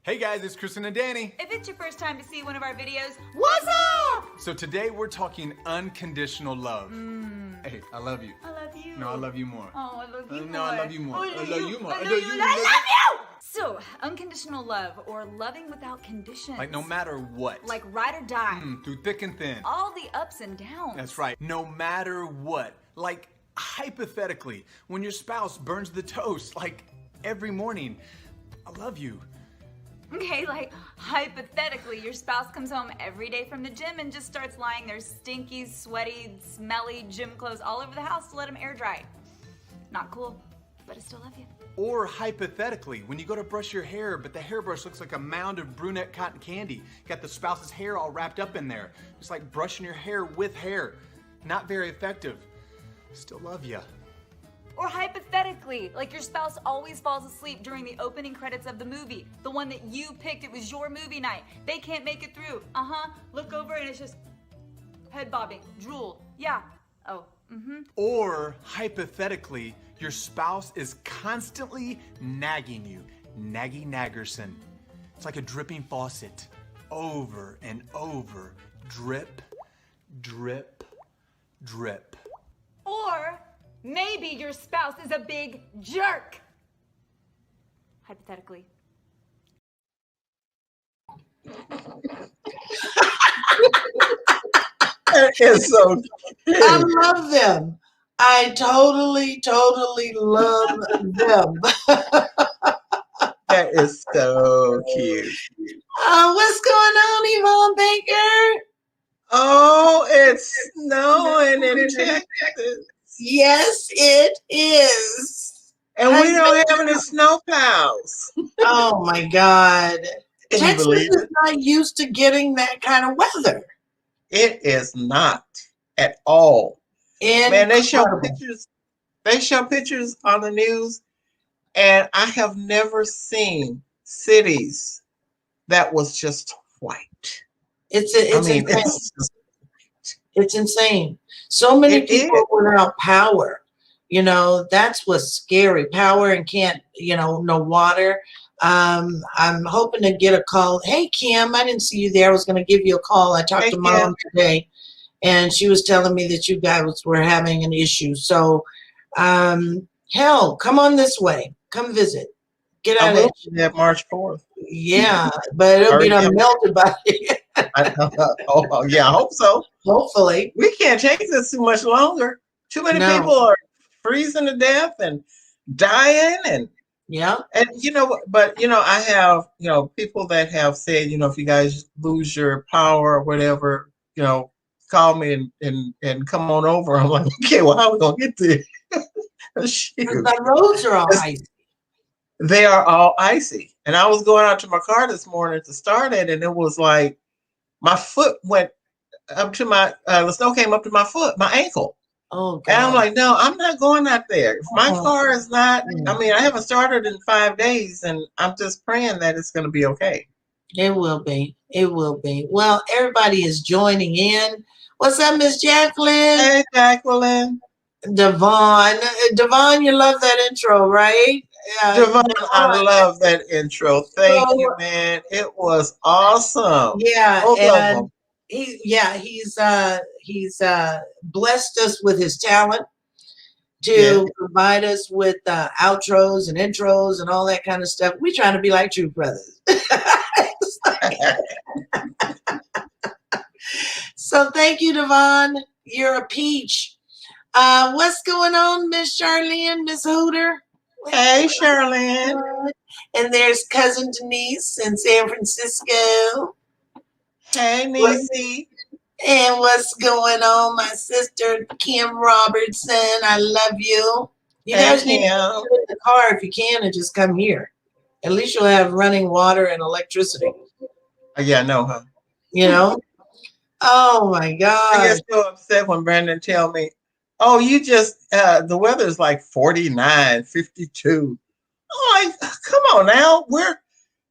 Hey guys, it's Kristen and Danny. If it's your first time to see one of our videos, what's up? So today we're talking unconditional love. Hey, I love you. I love you. No, I love you more. Oh, I love you more. No, I love you more. I I love you more. I love you. I love you. So, unconditional love, or loving without conditions. Like no matter what. Like ride or die. Through thick and thin. All the ups and downs. That's right. No matter what. Like hypothetically, when your spouse burns the toast, like every morning, I love you. Okay, like hypothetically, your spouse comes home every day from the gym and just starts lying their stinky, sweaty, smelly gym clothes all over the house to let them air dry. Not cool, but I still love you. Or hypothetically, when you go to brush your hair, but the hairbrush looks like a mound of brunette cotton candy. Got the spouse's hair all wrapped up in there. It's like brushing your hair with hair. Not very effective. Still love you. Or hypothetically, like your spouse always falls asleep during the opening credits of the movie. The one that you picked, it was your movie night. They can't make it through. Look over and it's just head bobbing, drool. Yeah. Oh, Or hypothetically, your spouse is constantly nagging you. Naggy Naggerson. It's like a dripping faucet. Over and over. Drip, drip, drip. Or maybe your spouse is a big jerk. Hypothetically. That is so cute. I love them. I totally love them. That is so cute. What's going on, Yvonne Baker? Oh, it's snowing in Texas. Yes, it is. And we don't have any snow plows. Oh my God. Texas is not used to getting that kind of weather. It is not at all. Man, they show pictures. They show pictures on the news, and I have never seen cities that was just white. It's insane. So many people without power. You know, that's what's scary. Power and can't, no water. I'm hoping to get a call. Hey, Kim, I didn't see you there. I was going to give you a call. I talked to Mom today, and she was telling me that you guys were having an issue. So, hell, come on this way. Come visit. Get out of here. At March 4th. Yeah, but it'll be melted by it. Oh, yeah, I hope so. Hopefully. We can't take this too much longer. Too many people are freezing to death and dying and and I have people that have said, if you guys lose your power or whatever, call me and come on over. I'm like, okay, well, how are we gonna get there? The roads are all icy. They are all icy. And I was going out to my car this morning to start it, and it was like my foot went up to the snow came up to my foot, my ankle. Oh, God. And I'm like, no, I'm not going out there. If my car is not, I haven't started in 5 days, and I'm just praying that it's going to be okay. It will be. It will be. Well, everybody is joining in. What's up, Miss Jacqueline? Hey, Jacqueline. Devon, you love that intro, right? Devon, I love that intro. Thank you, man. It was awesome. Yeah, and he's blessed us with his talent to provide us with outros and intros and all that kind of stuff. We're trying to be like True Brothers. So thank you, Devon. You're a peach. What's going on, Miss Charlene, Miss Hooter? Hey, Charlene. And there's cousin Denise in San Francisco. Hey, Niecy. And what's going on, my sister Kim Robertson? I love you. You guys need to get in the car if you can and just come here. At least you'll have running water and electricity. Yeah, I know, huh? Oh my God. I get so upset when Brandon tell me, oh, you just, the weather's like 49, 52. I'm like, come on now.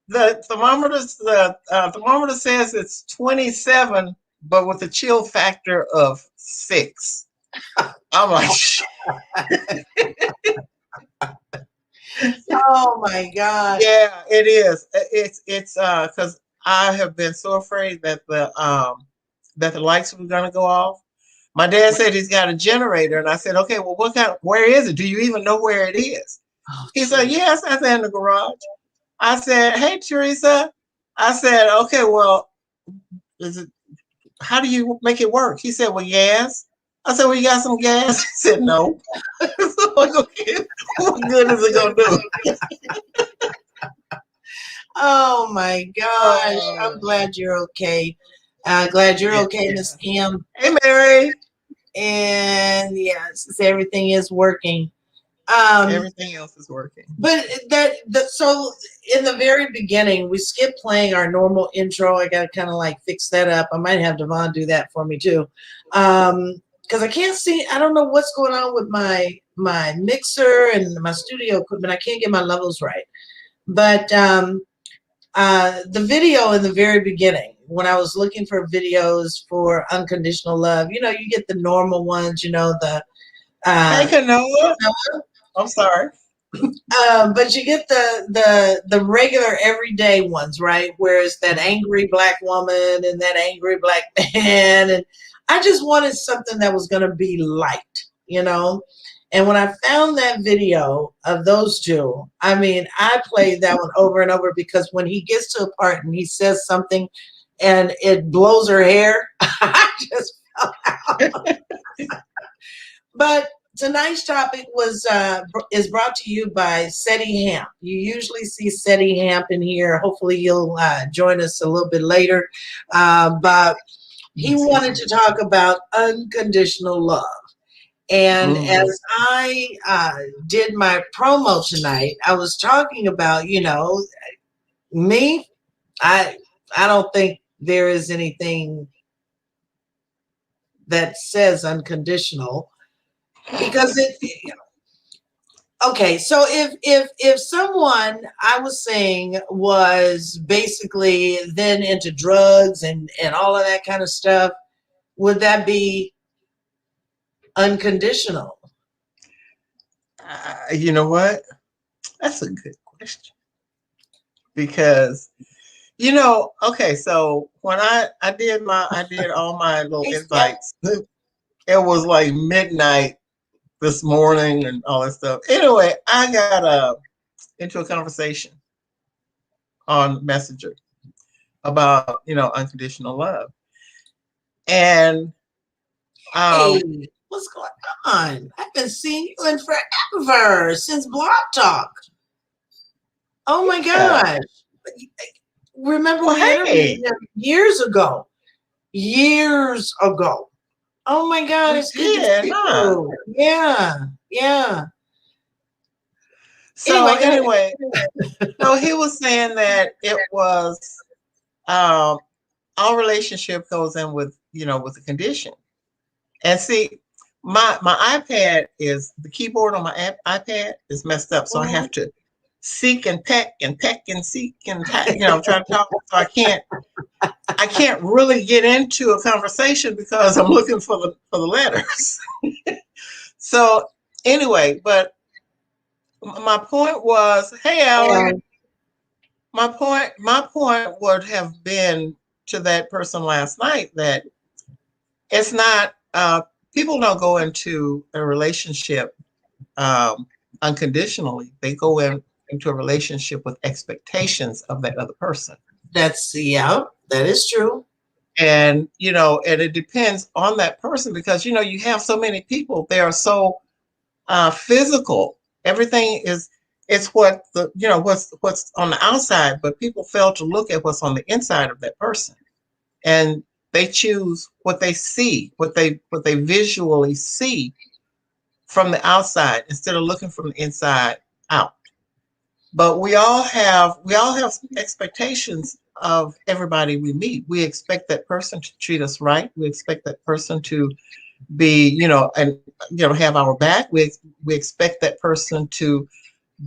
The thermometer says it's 27, but with a chill factor of 6. I'm like, oh my God. Yeah, it is. it's because I have been so afraid that the lights were gonna go off. My dad said he's got a generator, and I said, okay, well, where is it? Do you even know where it is? Oh, He said, yes, I said in the garage. I said, hey, Teresa. I said, okay, well, how do you make it work? He said, well, gas. I said, well, you got some gas? He said, no. So I'm like, okay, what good is it gonna do? oh my gosh. I'm glad you're okay. Glad you're okay, Miss Kim. Hey, Mary. And yes, everything is working. Everything else is working. But so in the very beginning, we skipped playing our normal intro. I got to kind of like fix that up. I might have Devon do that for me too. Because I can't see, I don't know what's going on with my mixer and my studio equipment. I can't get my levels right. But the video in the very beginning, when I was looking for videos for Unconditional Love, you know, you get the normal ones, you know, the hey, Canoa. I'm sorry. but you get the regular everyday ones, right? Where it's that angry black woman and that angry black man. And I just wanted something that was going to be light, you know? And when I found that video of those two, I mean, I played that one over and over because when he gets to a part and he says something and it blows her hair, I just fell out. But tonight's topic is brought to you by Ceddy Hampton. You usually see Ceddy Hampton here. Hopefully you'll join us a little bit later. But he wanted to talk about unconditional love. And as I did my promo tonight, I was talking about, you know, me, I don't think there is anything that says unconditional. Because okay, so if someone, I was saying, was basically then into drugs and all of that kind of stuff, would that be unconditional? You know what? That's a good question. Because, you know, okay, so when I did all my little invites, it was like midnight this morning and all that stuff. Anyway, I got into a conversation on Messenger about, you know, unconditional love. And hey, what's going on? I've been seeing you in forever, since Blog Talk. Oh my gosh. Remember we interviewed him years ago. Years ago. Oh my God, it's good to see you. Yeah. So anyway, so he was saying that it was our relationship goes in with, you know, with the condition. And see, my iPad is, the keyboard on my iPad is messed up. So I have to seek and peck and seek and peck, you know, I'm trying to talk, so I can't really get into a conversation because I'm looking for the letters. So anyway, but my point was, hey, Alan, my point would have been to that person last night that it's not, people don't go into a relationship unconditionally. They go into a relationship with expectations of that other person. That is true. And, you know, and it depends on that person because, you know, you have so many people, they are so physical. Everything it's what you know, what's on the outside, but people fail to look at what's on the inside of that person. And they choose what they see, what they visually see from the outside instead of looking from the inside out. But we all have expectations of everybody we meet. We expect that person to treat us right. We expect that person to be, you know, and, you know, have our back. We expect that person to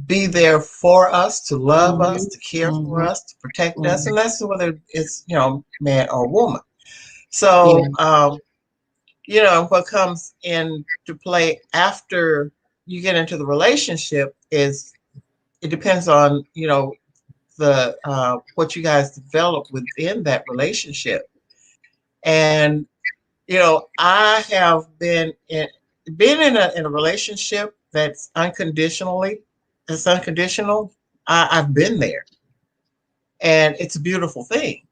be there for us, to love us, to care for us, to protect us, and that's whether it's, you know, man or woman. So, you know, what comes into play after you get into the relationship is, it depends on, you know, the what you guys develop within that relationship. And I have been in a relationship that's unconditional. I've been there, and it's a beautiful thing.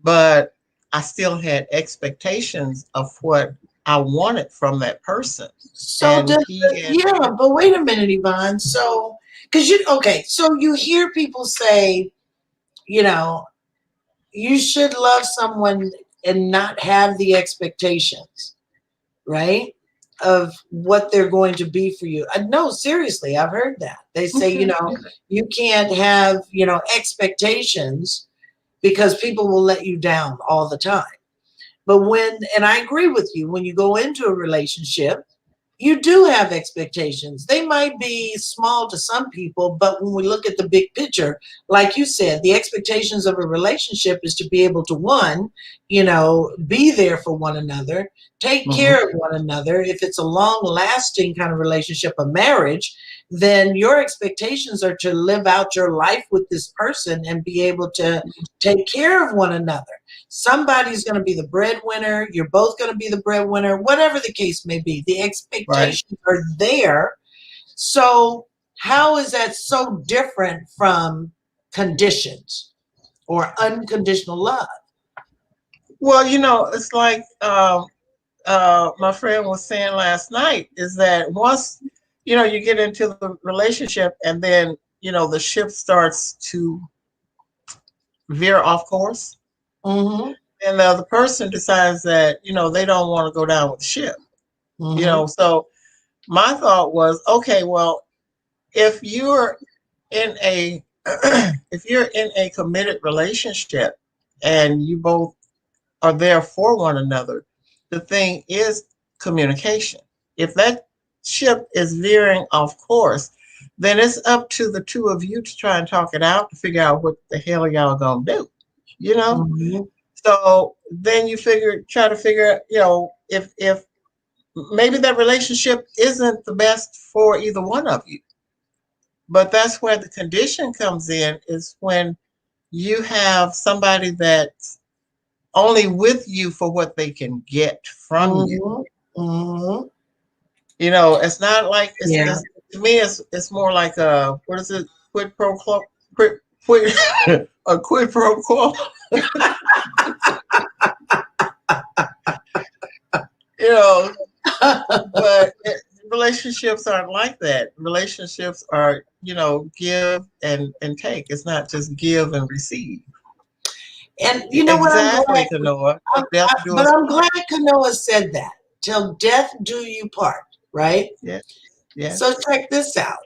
But I still had expectations of what I wanted from that person. So yeah, but wait a minute, Yvonne. So, so you hear people say, you should love someone and not have the expectations, right? Of what they're going to be for you. No, seriously, I've heard that. They say, you can't have, expectations because people will let you down all the time. But and I agree with you, when you go into a relationship, you do have expectations. They might be small to some people, but when we look at the big picture, like you said, the expectations of a relationship is to be able to, one, be there for one another, take care of one another. If it's a long lasting kind of relationship, a marriage, then your expectations are to live out your life with this person and be able to take care of one another. Somebody's going to be the breadwinner. You're both going to be the breadwinner, whatever the case may be. The expectations are there. So how is that so different from conditions or unconditional love? Well, it's like my friend was saying last night, is that once, you get into the relationship and then, the ship starts to veer off course. And the other person decides that, they don't want to go down with the ship. So my thought was, okay, well, if you're in a committed relationship and you both are there for one another, the thing is communication. If that ship is veering off course, then it's up to the two of you to try and talk it out, to figure out what the hell y'all gonna do, So then you try to figure, if maybe that relationship isn't the best for either one of you. But that's where the condition comes in, is when you have somebody that's only with you for what they can get from you. It's not like, to me, it's more like a, what is it? Quid pro quo, a quid pro quo. But relationships aren't like that. Relationships are, give and take. It's not just give and receive. And you know exactly, what, Kanoa. I'm glad Kanoa said that. Till death do you part, right? Yeah. Yeah. So check this out.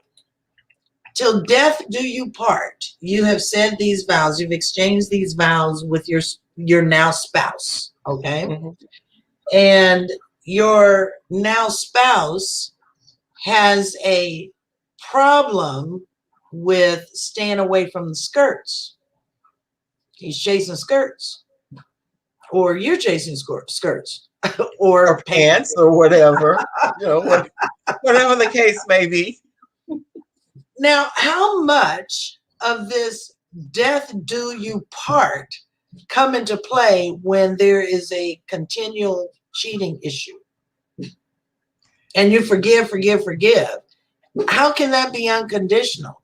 Till death do you part. You have said these vows. You've exchanged these vows with your now spouse. Okay. And your now spouse has a problem with staying away from the skirts. He's chasing skirts, or you're chasing skirts, or pants, or whatever, whatever the case may be. Now, how much of this death do you part come into play when there is a continual cheating issue? And you forgive. How can that be unconditional?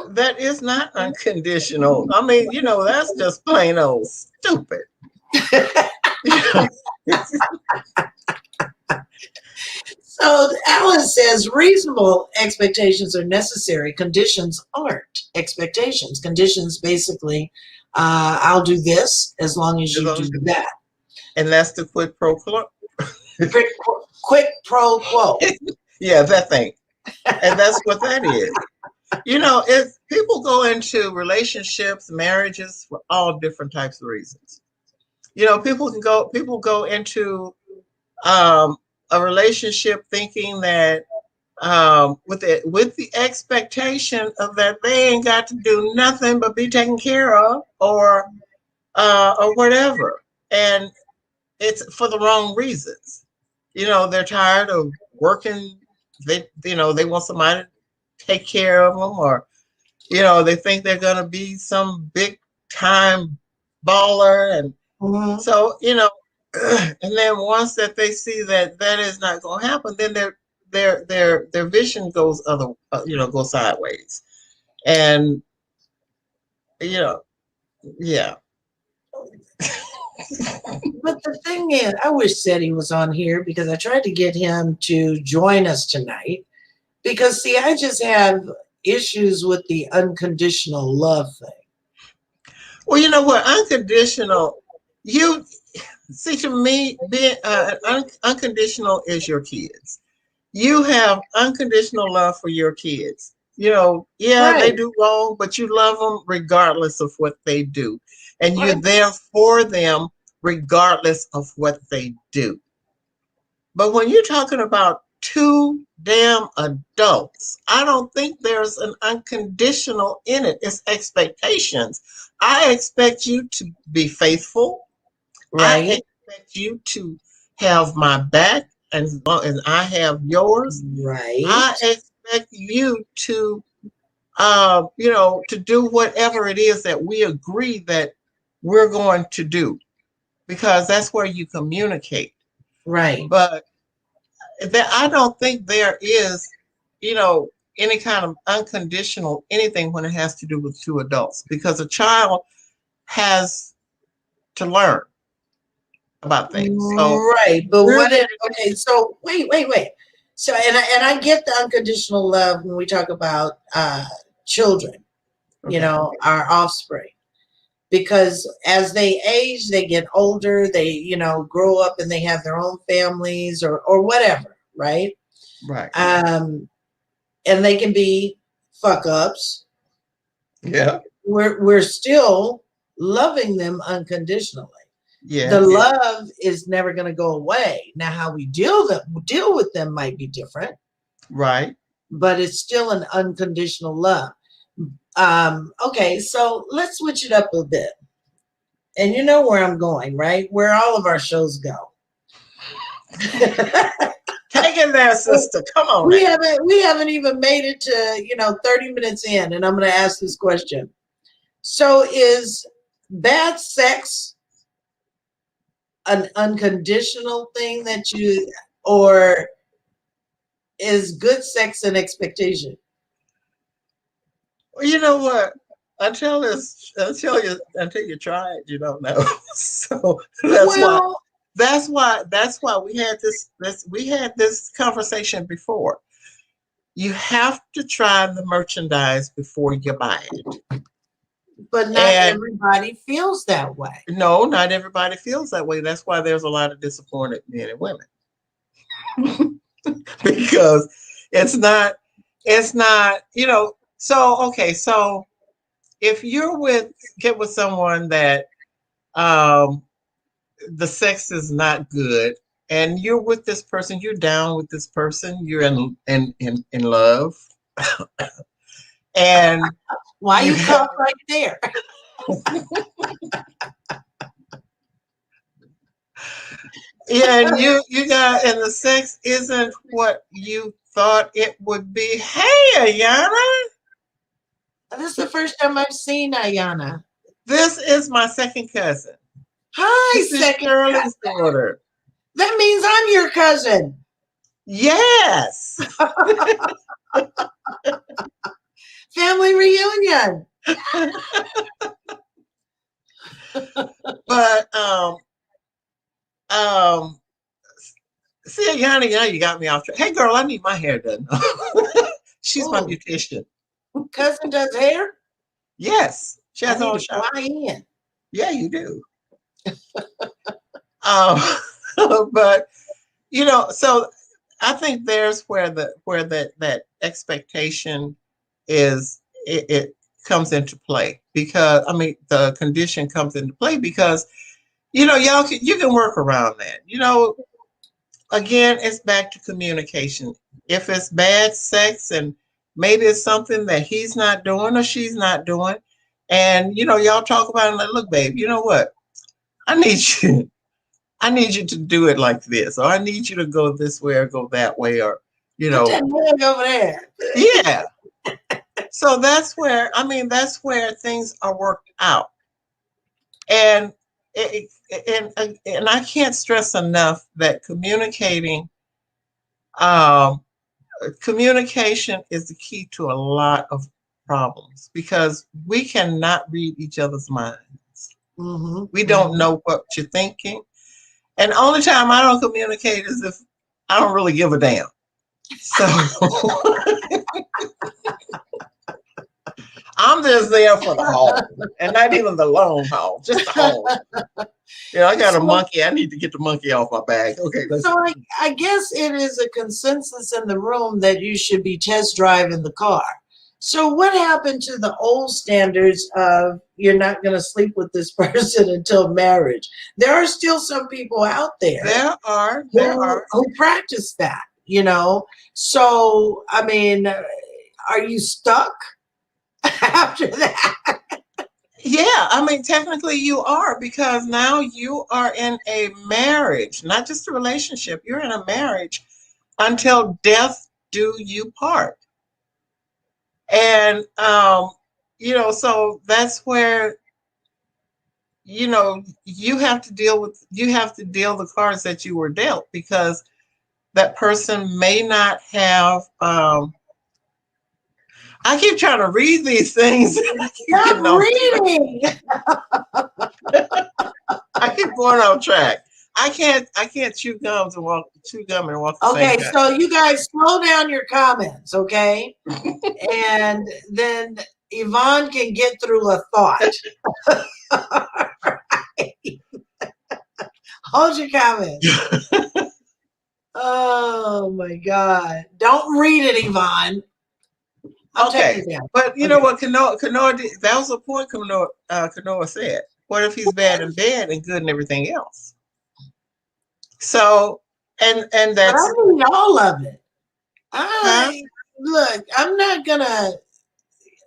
That is not unconditional. I mean, that's just plain old stupid. So Alice says reasonable expectations are necessary. Conditions aren't expectations. Conditions basically, I'll do this as long as you do that. And that's the quid pro quo. Quid pro quo. Yeah, that thing. And that's what that is. If people go into relationships, marriages, for all different types of reasons. People go into a relationship thinking that with the expectation of that they ain't got to do nothing but be taken care of, or whatever. And it's for the wrong reasons. They're tired of working. They want somebody to take care of them, or They think they're going to be some big time baller. And so, and then once that they see that that is not going to happen, then their vision goes goes sideways. And, yeah. But the thing is, I wish Ceddy was on here because I tried to get him to join us tonight. Because, see, I just have issues with the unconditional love thing. Well, you know what? Unconditional, to me, being unconditional is your kids. You have unconditional love for your kids. Right. They do wrong, but you love them regardless of what they do. And you're there for them regardless of what they do. But when you're talking about two damn adults, I don't think there's an unconditional in it. It's expectations. I expect you to be faithful. Right. I expect you to have my back as long as I have yours. Right. I expect you to to do whatever it is that we agree that we're going to do, because that's where you communicate. Right. But I don't think there is, any kind of unconditional anything when it has to do with two adults, because a child has to learn about things. So, right. But okay, so wait. So and I get the unconditional love when we talk about children, our offspring. Because as they age, they get older, they, grow up and they have their own families or whatever, right? Right. And they can be fuck ups. Yeah. We're still loving them unconditionally. Yeah. The love is never going to go away. Now, how we deal with them might be different. Right. But it's still an unconditional love. Okay, so let's switch it up a bit. And you know where I'm going, right? Where all of our shows go. Take it there, sister. Come on. We haven't even made it to 30 minutes in, and I'm going to ask this question. So is bad sex an unconditional thing or is good sex an expectation? Well, you know what? Until you try it, you don't know. So that's why we had this conversation before. You have to try the merchandise before you buy it. But not everybody feels that way. No, not everybody feels that way. That's why there's a lot of disappointed men and women. Because it's not, so okay, so if you're get with someone that the sex is not good, and you're with this person, you're down with this person, you're in love. And why you come right there? Yeah, and and the sex isn't what you thought it would be. Hey, Ayana. This is the first time I've seen Ayana. This is my second cousin. Hi, this second Shirley's daughter. That means I'm your cousin. Yes. Family reunion. But see, Ayana, you got me off track. Hey, girl, I need my hair done. She's my beautician. Cousin does hair? Yes, she has all shop. Fly in. Yeah, you do. But so I think there's where that expectation is it comes into play, because the condition comes into play, because you can work around that. Again, it's back to communication. If it's bad sex and maybe it's something that he's not doing or she's not doing, and y'all talk about it, like, look, babe, you know what? I need you to do it like this, or I need you to go this way or go that way, or Put that leg over there. Yeah. So that's where, I mean, that's where things are worked out. And and I can't stress enough that communication is the key to a lot of problems because we cannot read each other's minds. Mm-hmm. We don't know what you're thinking. And the only time I don't communicate is if I don't really give a damn. So I'm just there for the haul, and not even the long haul, just the haul. I got a monkey. I need to get the monkey off my back. Okay. So I guess it is a consensus in the room that you should be test driving the car. So what happened to the old standards of you're not going to sleep with this person until marriage? There are still some people out there. There are who practice that. So I mean, are you stuck after that? Yeah, I mean, technically you are, because now you are in a marriage, not just a relationship. You're in a marriage until death do you part. And, so that's where, you have to deal the cards that you were dealt, because that person may not have, I keep trying to read these things. Stop reading. I keep going off track. I can't chew gum and walk the Okay, same so you guys slow down your comments, okay? And then Yvonne can get through a thought. Hold your comments. Oh my God. Don't read it, Yvonne. Okay, but you know what, Kanoa did, that was the point Kanoa said. What if he's bad in bed and good in everything else? So, and that's... But I need all of it. Look, I'm not going to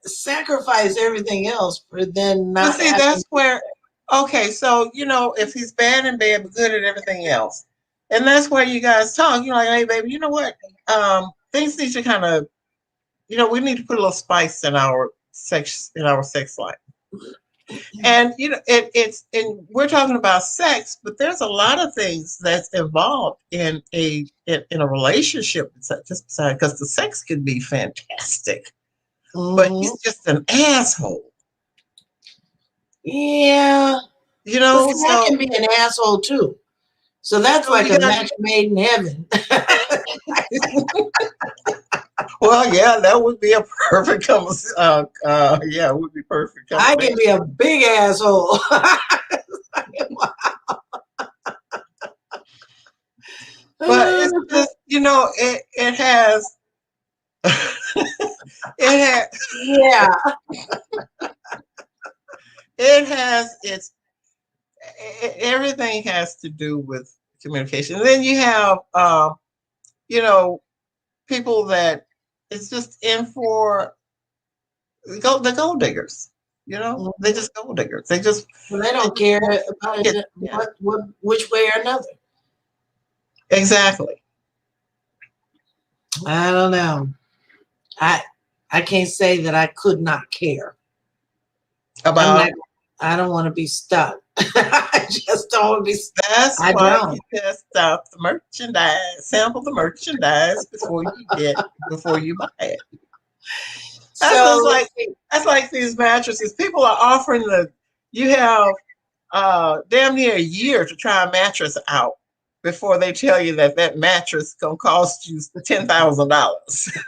sacrifice everything else for then not... But see, that's where... Okay, so, if he's bad in bed but good at everything else, and that's where you guys talk, you're like, hey, baby, you know what? Things need to kind of... we need to put a little spice in our sex life. And and we're talking about sex, but there's a lot of things that's involved in a relationship, just because the sex can be fantastic, but he's just an asshole. Yeah. So I can be an asshole too. So that's like a match made in heaven. Well, yeah, that would be a perfect conversation. Yeah, it would be perfect. I can be a big asshole. But it's just, it has, yeah. It has everything has to do with communication. And then you have, people that it's just in for the gold diggers. They just gold diggers. They don't care about it, which way or another. Exactly. I don't know. I can't say that I could not care about. I don't want to be stuck. I just don't want to be stuck. That's why you test out the merchandise, sample the merchandise before you buy it. That's like these mattresses. People are offering you have damn near a year to try a mattress out before they tell you that mattress gonna cost you $10,000.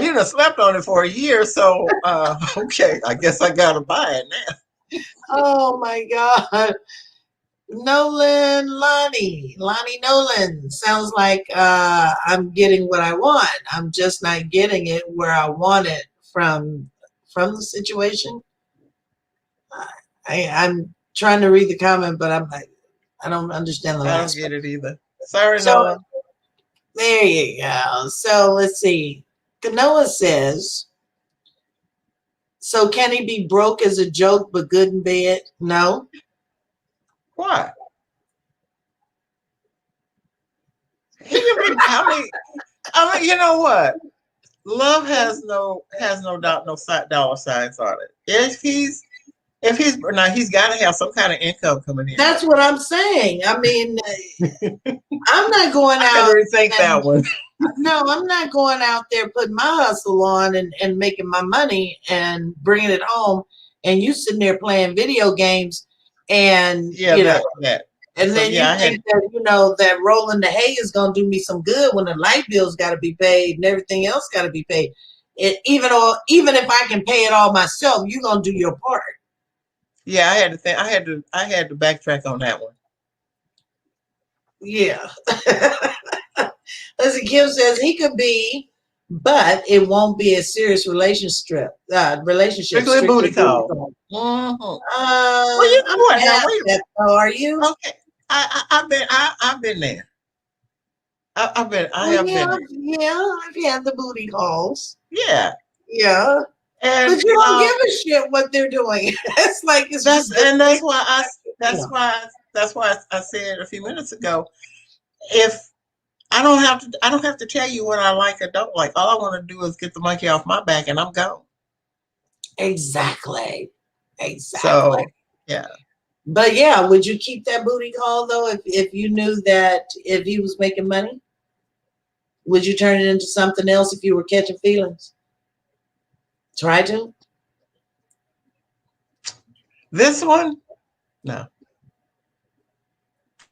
You done slept on it for a year, so okay, I guess I gotta buy it now. Oh my God. Lonnie Nolan. Sounds like I'm getting what I want. I'm just not getting it where I want it from the situation. I'm trying to read the comment, but I'm like, I don't understand the last one. I don't get it either. Sorry, Noah. There you go. So let's see. Kanoa says, so can he be broke as a joke but good in bed? No. Why? He can be, I mean, you know what? Love has no doubt, no dollar signs on it. If he's now, he's got to have some kind of income coming in. That's what I'm saying. I mean, I'm not going I out. gotta rethink that one. No, I'm not going out there putting my hustle on and making my money and bringing it home, and you sitting there playing video games, and Yeah, you know, that. and So, then yeah, you think that that rolling the hay is going to do me some good when the light bill's got to be paid and everything else got to be paid. Even if I can pay it all myself, you're going to do your part. Yeah, I had to think. I had to backtrack on that one. Yeah. Listen, Kim says he could be, but it won't be a serious relationship. Strictly booty call. Mm-hmm. Well, you know what? Now, wait a minute. Are you? Okay, I've been there. I have been. Yeah, I've had the booty calls. Yeah. Yeah. And But you don't give a shit what they're doing. It's like that's why I said a few minutes ago, if I don't have to tell you what I like or don't like. All I want to do is get the monkey off my back and I'm gone. Exactly. So, yeah. But yeah, would you keep that booty call though if you knew that if he was making money? Would you turn it into something else if you were catching feelings? Try to? This one? No.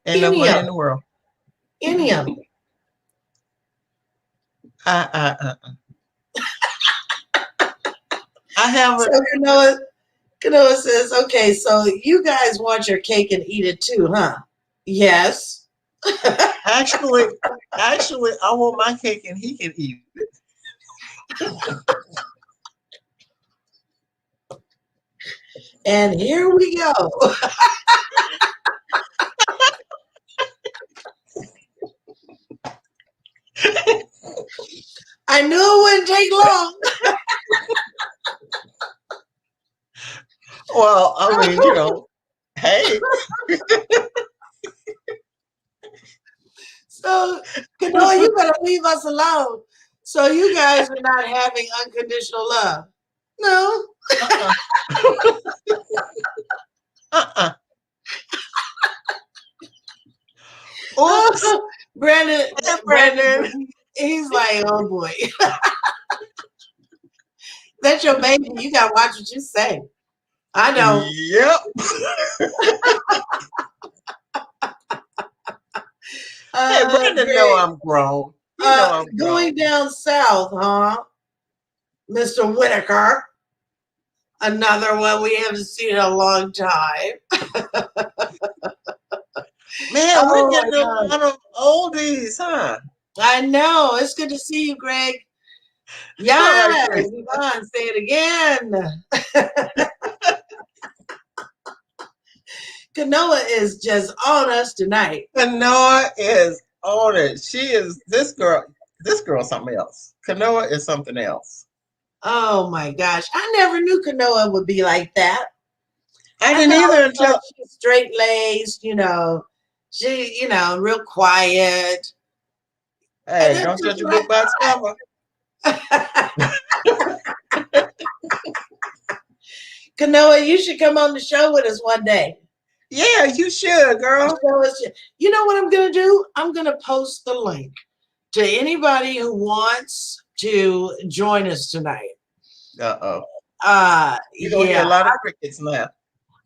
Ain't no money in the world. Any of them. I haven't. So Kanoa says, okay, so you guys want your cake and eat it too, huh? Yes. Actually, I want my cake and he can eat it. And here we go. I knew it wouldn't take long. Well, I mean, you know, hey. So, Kanoa, you better leave us alone. So you guys are not having unconditional love. No. Oops. Brandon, he's like, oh boy. That's your baby. You got to watch what you say. I know. Yep. Hey, Brandon, know I'm grown. You know I'm grown. Going down south, huh? Mr. Whitaker. Another one we haven't seen in a long time. Man, we're getting a lot of oldies, huh? I know. It's good to see you, Greg. Yes. Come on, say it again. Kanoa is just on us tonight. Kanoa is on it. She is this girl something else. Kanoa is something else. Oh my gosh. I never knew Kanoa would be like that. I didn't either until she's straight laced, you know. She, you know, real quiet. Hey, don't judge a book by its cover. Kanoa, you should come on the show with us one day. Yeah, you should, girl. You know what I'm going to do? I'm going to post the link to anybody who wants to join us tonight. You're yeah, hear a lot of crickets now.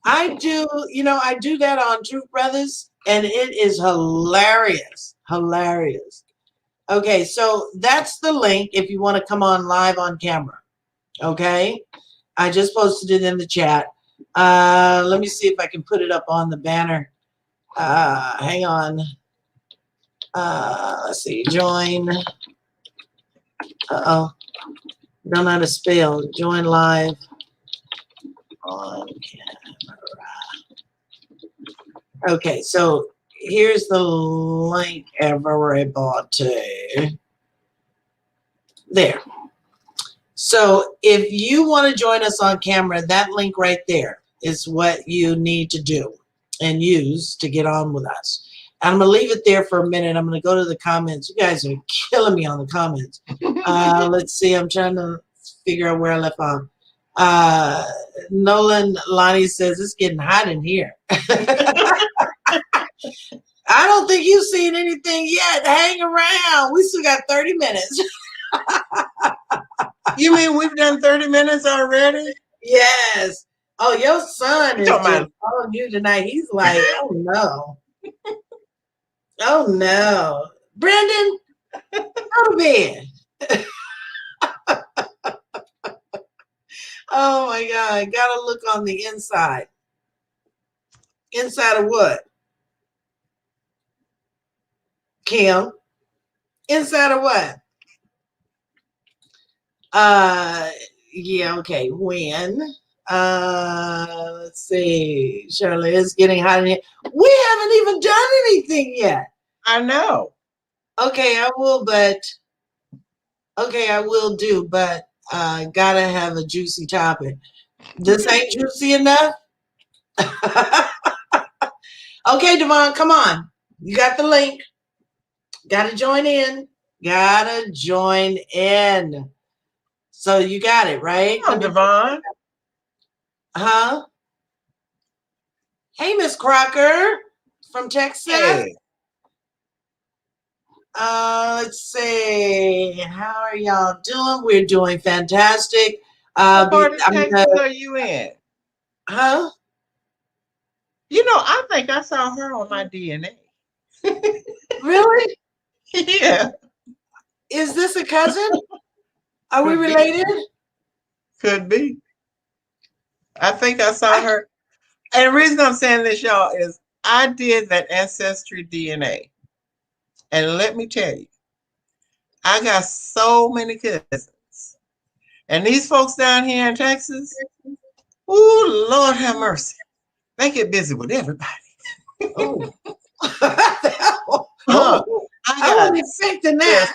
I do, you know, I do that on Truth Brothers, and it is hilarious. Hilarious. Okay, so that's the link if you want to come on live on camera. Okay, I just posted it in the chat. Let me see if I can put it up on the banner. Hang on. Let's see. Join. Uh-oh. Don't know how to spell. Join live on camera. Okay, so here's the link, everybody. There. So if you want to join us on camera, that link right there is what you need to do and use to get on with us. And I'm going to leave it there for a minute. I'm going to go to the comments. You guys are killing me on the comments. Let's see. I'm trying to figure out where I left off. Nolan Lonnie says it's getting hot in here. I don't think you've seen anything yet. Hang around. We still got 30 minutes. You mean we've done 30 minutes already? Yes. Oh, your son is just on you tonight. He's like, oh no. Oh no. Brendan, go to bed. Oh my God. Gotta look on the inside. Inside of what? Kim? Inside of what? Yeah, okay. When? Let's see. Shirley, it's getting hot in here. We haven't even done anything yet. I know. Okay, I will do, but gotta have a juicy topic. This ain't juicy enough. Okay, Devon, come on. You got the link. Gotta join in. Gotta join in. So you got it, right? Come on, Devon. Huh? Hey, Miss Crocker from Texas. Hey. Let's see. How are y'all doing? We're doing fantastic. What part of Texas are you in? Huh? You know, I think I saw her on my DNA. Really? Yeah. Is this a cousin? Are we related? Could be. I think I saw her. And the reason I'm saying this, y'all, is I did that ancestry DNA. And let me tell you, I got so many cousins. And these folks down here in Texas, oh, Lord have mercy. They get busy with everybody. Oh. I wasn't expecting that.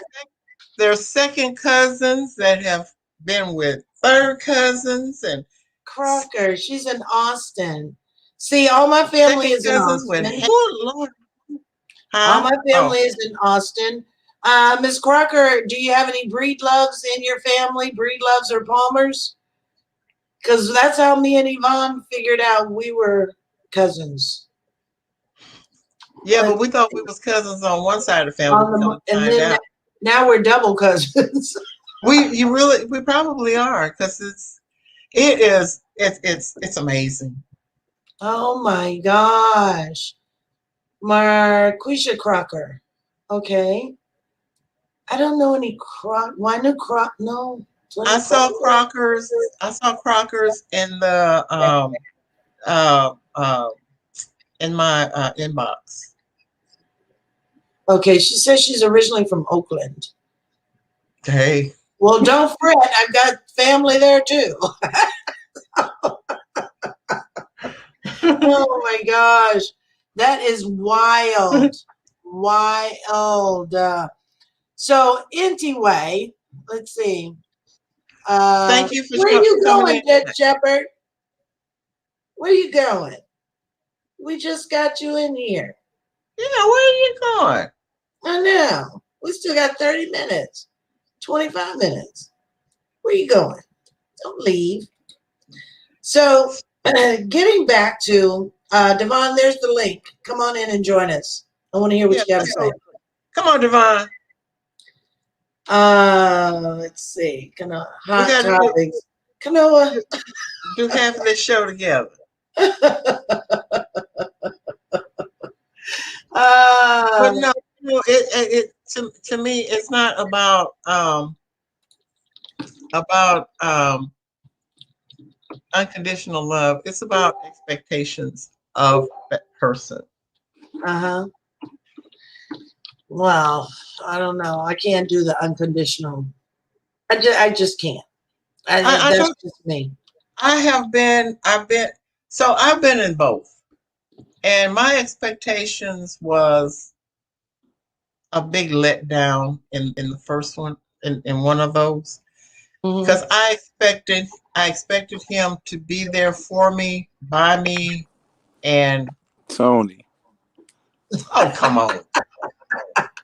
Their second cousins that have been with third cousins and Crocker, she's in Austin. See, all my family is in Austin. Oh, Lord. All my family is in Austin. Miss Crocker, do you have any breed loves in your family? Breed loves or Palmers? Because that's how me and Yvonne figured out we were cousins. Yeah, but we thought we was cousins on one side of the family. And then now we're double cousins. we probably are, because it's amazing. Oh my gosh. Marquisha Crocker. Okay. I don't know any why no no. I saw Crockers in the in my inbox. Okay, she says she's originally from Oakland. Hey. Well, don't fret. I've got family there too. Oh my gosh. That is wild. Wild. So anyway, let's see. Thank you for where are you going, in. Dead Shepherd? Where are you going? We just got you in here. Yeah, where are you going? I know. We still got 30 minutes, 25 minutes. Where you going? Don't leave. So getting back to Devon, there's the link. Come on in and join us. I want to hear what you got to say. Come on, Devon. Let's see. Hot topics. Kanoa. Do half of this show together. But no, to me, it's not about unconditional love. It's about expectations of that person. Well, I don't know. I can't do the unconditional. I just can't. That's just me. I've been in both. And my expectations was a big letdown in the first one, in one of those. Because I expected him to be there for me, by me, and Tony. Oh, come on.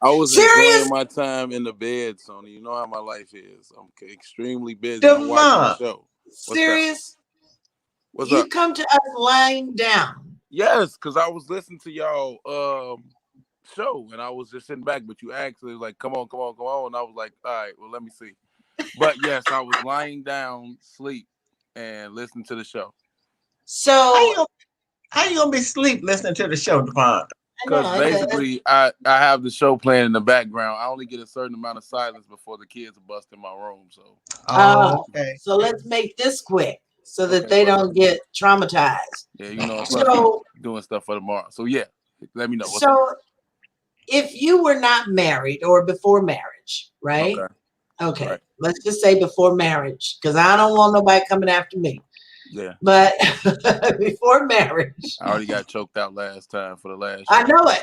I was enjoying Serious? my time in the bed, Sony. You know how my life is. I'm extremely busy. I'm watching the Devon. show. What's up? Serious? What's You up? come to us lying down. Yes, because I was listening to y'all show and I was just sitting back, but you actually was like, come on, come on, come on. And I was like, all right, well, let me see. But yes, I was lying down, sleep, and listening to the show. So How you gonna be asleep listening to the show, Devon? Because basically, I have the show playing in the background. I only get a certain amount of silence before the kids bust in my room. So, Okay. so let's make this quick so that okay, they well, don't get traumatized. yeah, you know, So, doing stuff for tomorrow. So yeah, let me know. What's so if you were not married or before marriage, right? Okay. Okay. Right. Let's just say before marriage, because I don't want nobody coming after me. Yeah. But before marriage, I already got choked out last time for the last. I know it.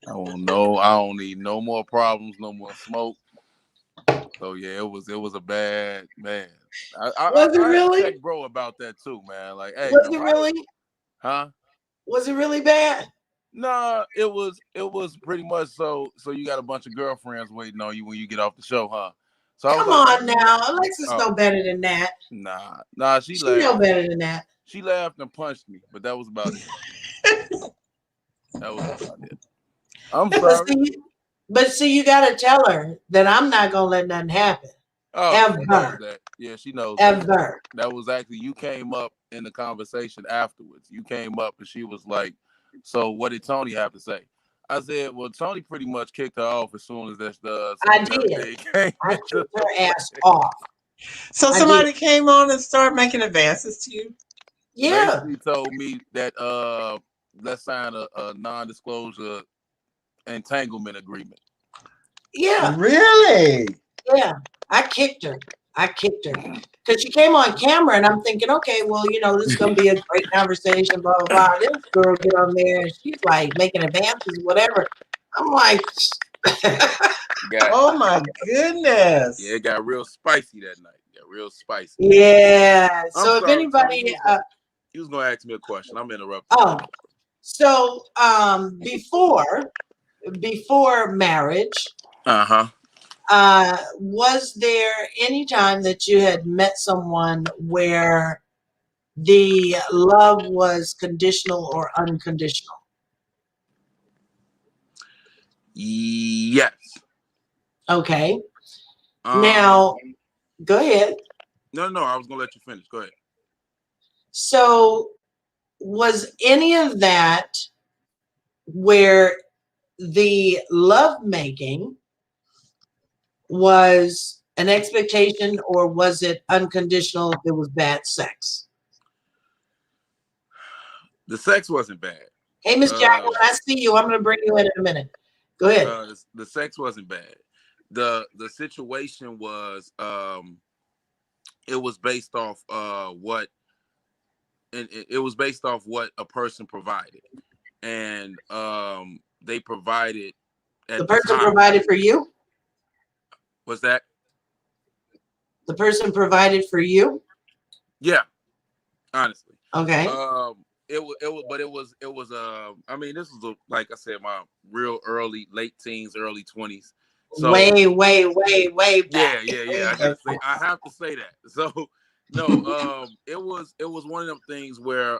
I don't need no more problems, no more smoke. So yeah, it was a bad man. Was it I really? had to check bro about that too, man. Like, hey, Was man, it really? Huh? Was it really bad? Nah, it was pretty much so you got a bunch of girlfriends waiting on you when you get off the show, huh? So I was Come like, on now. Alexis know better than that. Nah, she She know laughed. better than that. She laughed and punched me, but that was about it. That was about it. I'm sorry. But see, you gotta tell her that I'm not gonna let nothing happen. Oh, Ever. she knows that. Yeah, she knows Ever. That was actually, you came up in the conversation afterwards. You came up and she was like, so what did Tony have to say? I said, well, Tony pretty much kicked her off as soon as I did. I kicked her ass off. So somebody came on and started making advances to you? Yeah. Basically told me that let's sign a non-disclosure entanglement agreement. Yeah. Really? Yeah. I kicked her. Because she came on camera and I'm thinking, okay, well, this is going to be a great conversation, blah, blah, blah. This girl get on there and she's like making advances, whatever. I'm like, oh my goodness. Yeah, it got real spicy that night. Real spicy. Yeah. So if anybody, he was going to ask me a question. I'm interrupting. Oh, so before marriage, was there any time that you had met someone where the love was conditional or unconditional? Yes. Okay. Now, go ahead. No, I was going to let you finish. Go ahead. So, was any of that where the love making was an expectation, or was it unconditional if it was bad sex? The sex wasn't bad. Hey, Miss Jacqueline, I see you. I'm going to bring you in a minute. Go ahead. The sex wasn't bad. The situation was it was based off what a person provided, and they provided. The person provided for you? Was that? The person provided for you? Yeah, honestly. Okay. It was I mean, this was like I said, my real late teens, early 20s. So way back. Yeah. I have to say that. So no, it was one of them things where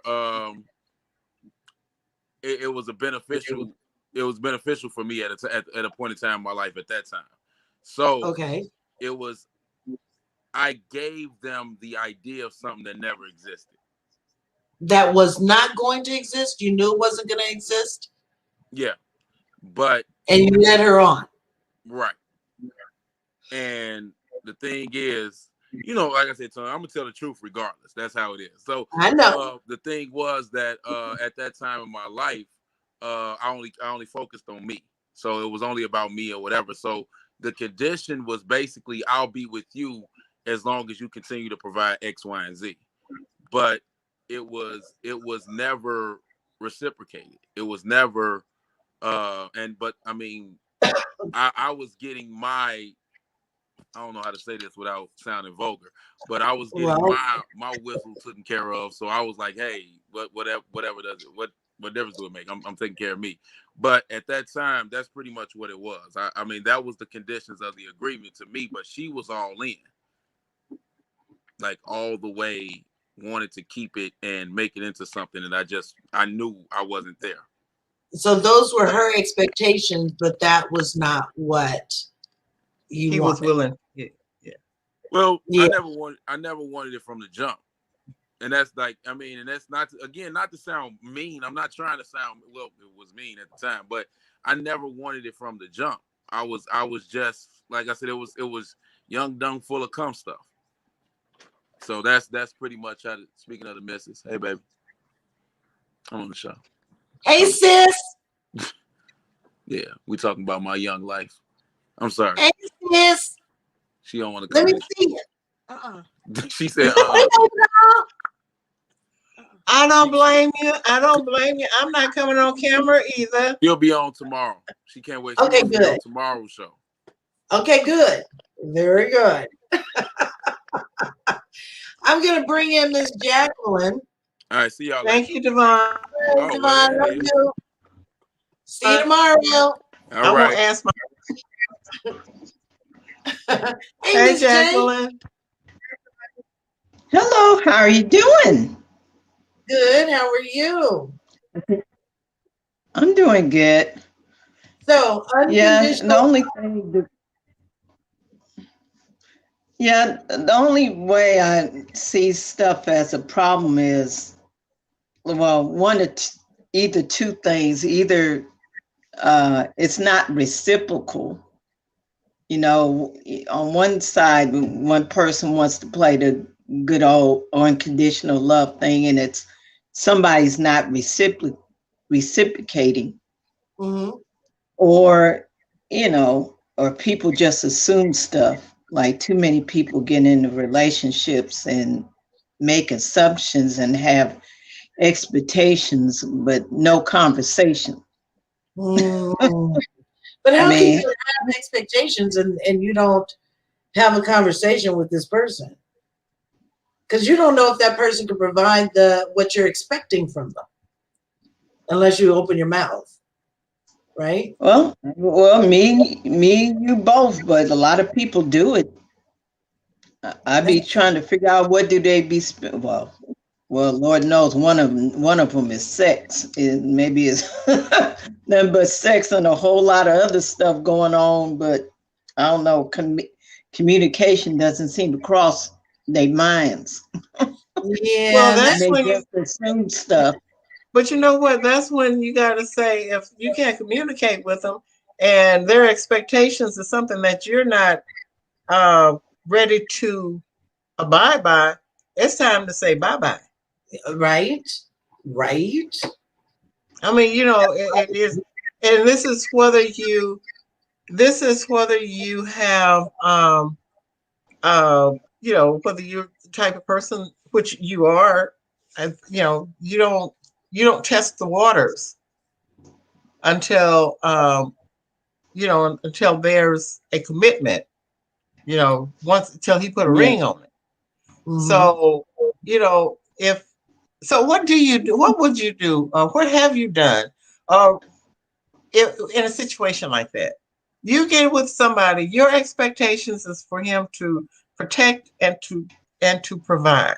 it was beneficial for me at a point in time in my life at that time. So okay, I gave them the idea of something that never existed. That was not going to exist? You knew it wasn't going to exist? Yeah. And you led her on. Right. And the thing is, like I said, Tony, I'm gonna tell the truth regardless. That's how it is. So I know. The thing was that at that time in my life, I only focused on me. So it was only about me or whatever. So the condition was basically, I'll be with you as long as you continue to provide X, Y, and Z. But it was never reciprocated. It was never but I mean, I was getting I don't know how to say this without sounding vulgar, but I was getting my whistle taken care of. So I was like, hey, whatever does it, what difference do it make? I'm taking care of me. But at that time, that's pretty much what it was. I mean, that was the conditions of the agreement to me, but she was all in. Like all the way, wanted to keep it and make it into something, and I knew I wasn't there. So those were her expectations, but that was not what he was willing. Yeah. Well, yeah. I never wanted it from the jump. And that's like, I mean, and that's not to sound mean. I'm not trying to sound, well, it was mean at the time, but I never wanted it from the jump. I was just, like I said, it was young, dumb, full of cum stuff. So that's pretty much how. Speaking of the missus, hey baby, I'm on the show. Hey sis. Yeah, we talking about my young life. I'm sorry. Hey sis. She don't want to come. Let me see it. She said, I don't blame you. I don't blame you. I'm not coming on camera either. She'll be on tomorrow. She can't wait. She Okay, wants to be on tomorrow's show. Okay, good. Very good. I'm going to bring in Miss Jacqueline. All right, see y'all later. Thank you, Devon. Oh, Devon, love you. See you tomorrow. I won't ask my. Hey, Miss Jacqueline. Hello, how are you doing? Good. How are you? I'm doing good. So, the only way I see stuff as a problem is, well, either two things. Either it's not reciprocal. You know, on one side, one person wants to play the good old unconditional love thing, and it's somebody's not reciprocating, or or people just assume stuff. Like too many people get into relationships and make assumptions and have expectations, but no conversation. But how can you have expectations and you don't have a conversation with this person? Because you don't know if that person can provide what you're expecting from them, unless you open your mouth, right? Well, me, you both, but a lot of people do it. I be trying to figure out what do they be. Well, Lord knows one of them is sex. Maybe it's nothing but sex and a whole lot of other stuff going on. But I don't know. Communication doesn't seem to cross their minds. Yeah, well, that's when you assume stuff. But you know what? That's when you got to say, if you can't communicate with them and their expectations is something that you're not ready to abide by, it's time to say bye-bye. Right. I mean, it is, and this is whether you have, whether you're the type of person, which you are, you don't test the waters until, until there's a commitment, until he put a ring on it. So, so what do you do? What would you do? What have you done? In a situation like that, you get with somebody, your expectations is for him to protect and to provide.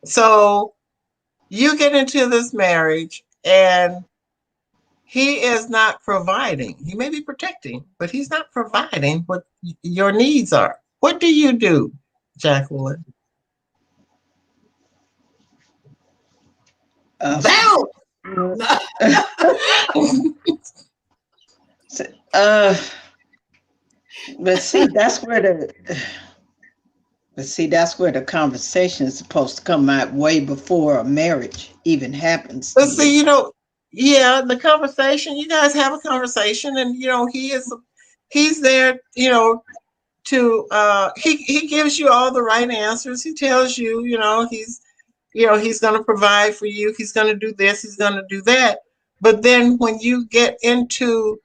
So you get into this marriage and he is not providing. He may be protecting, but he's not providing what your needs are. What do you do, Jacqueline? But see, that's where the conversation is supposed to come out way before a marriage even happens. But see, the conversation, you guys have a conversation, and he's there, to he gives you all the right answers. He tells you, he's going to provide for you. He's going to do this. He's going to do that. But then when you get into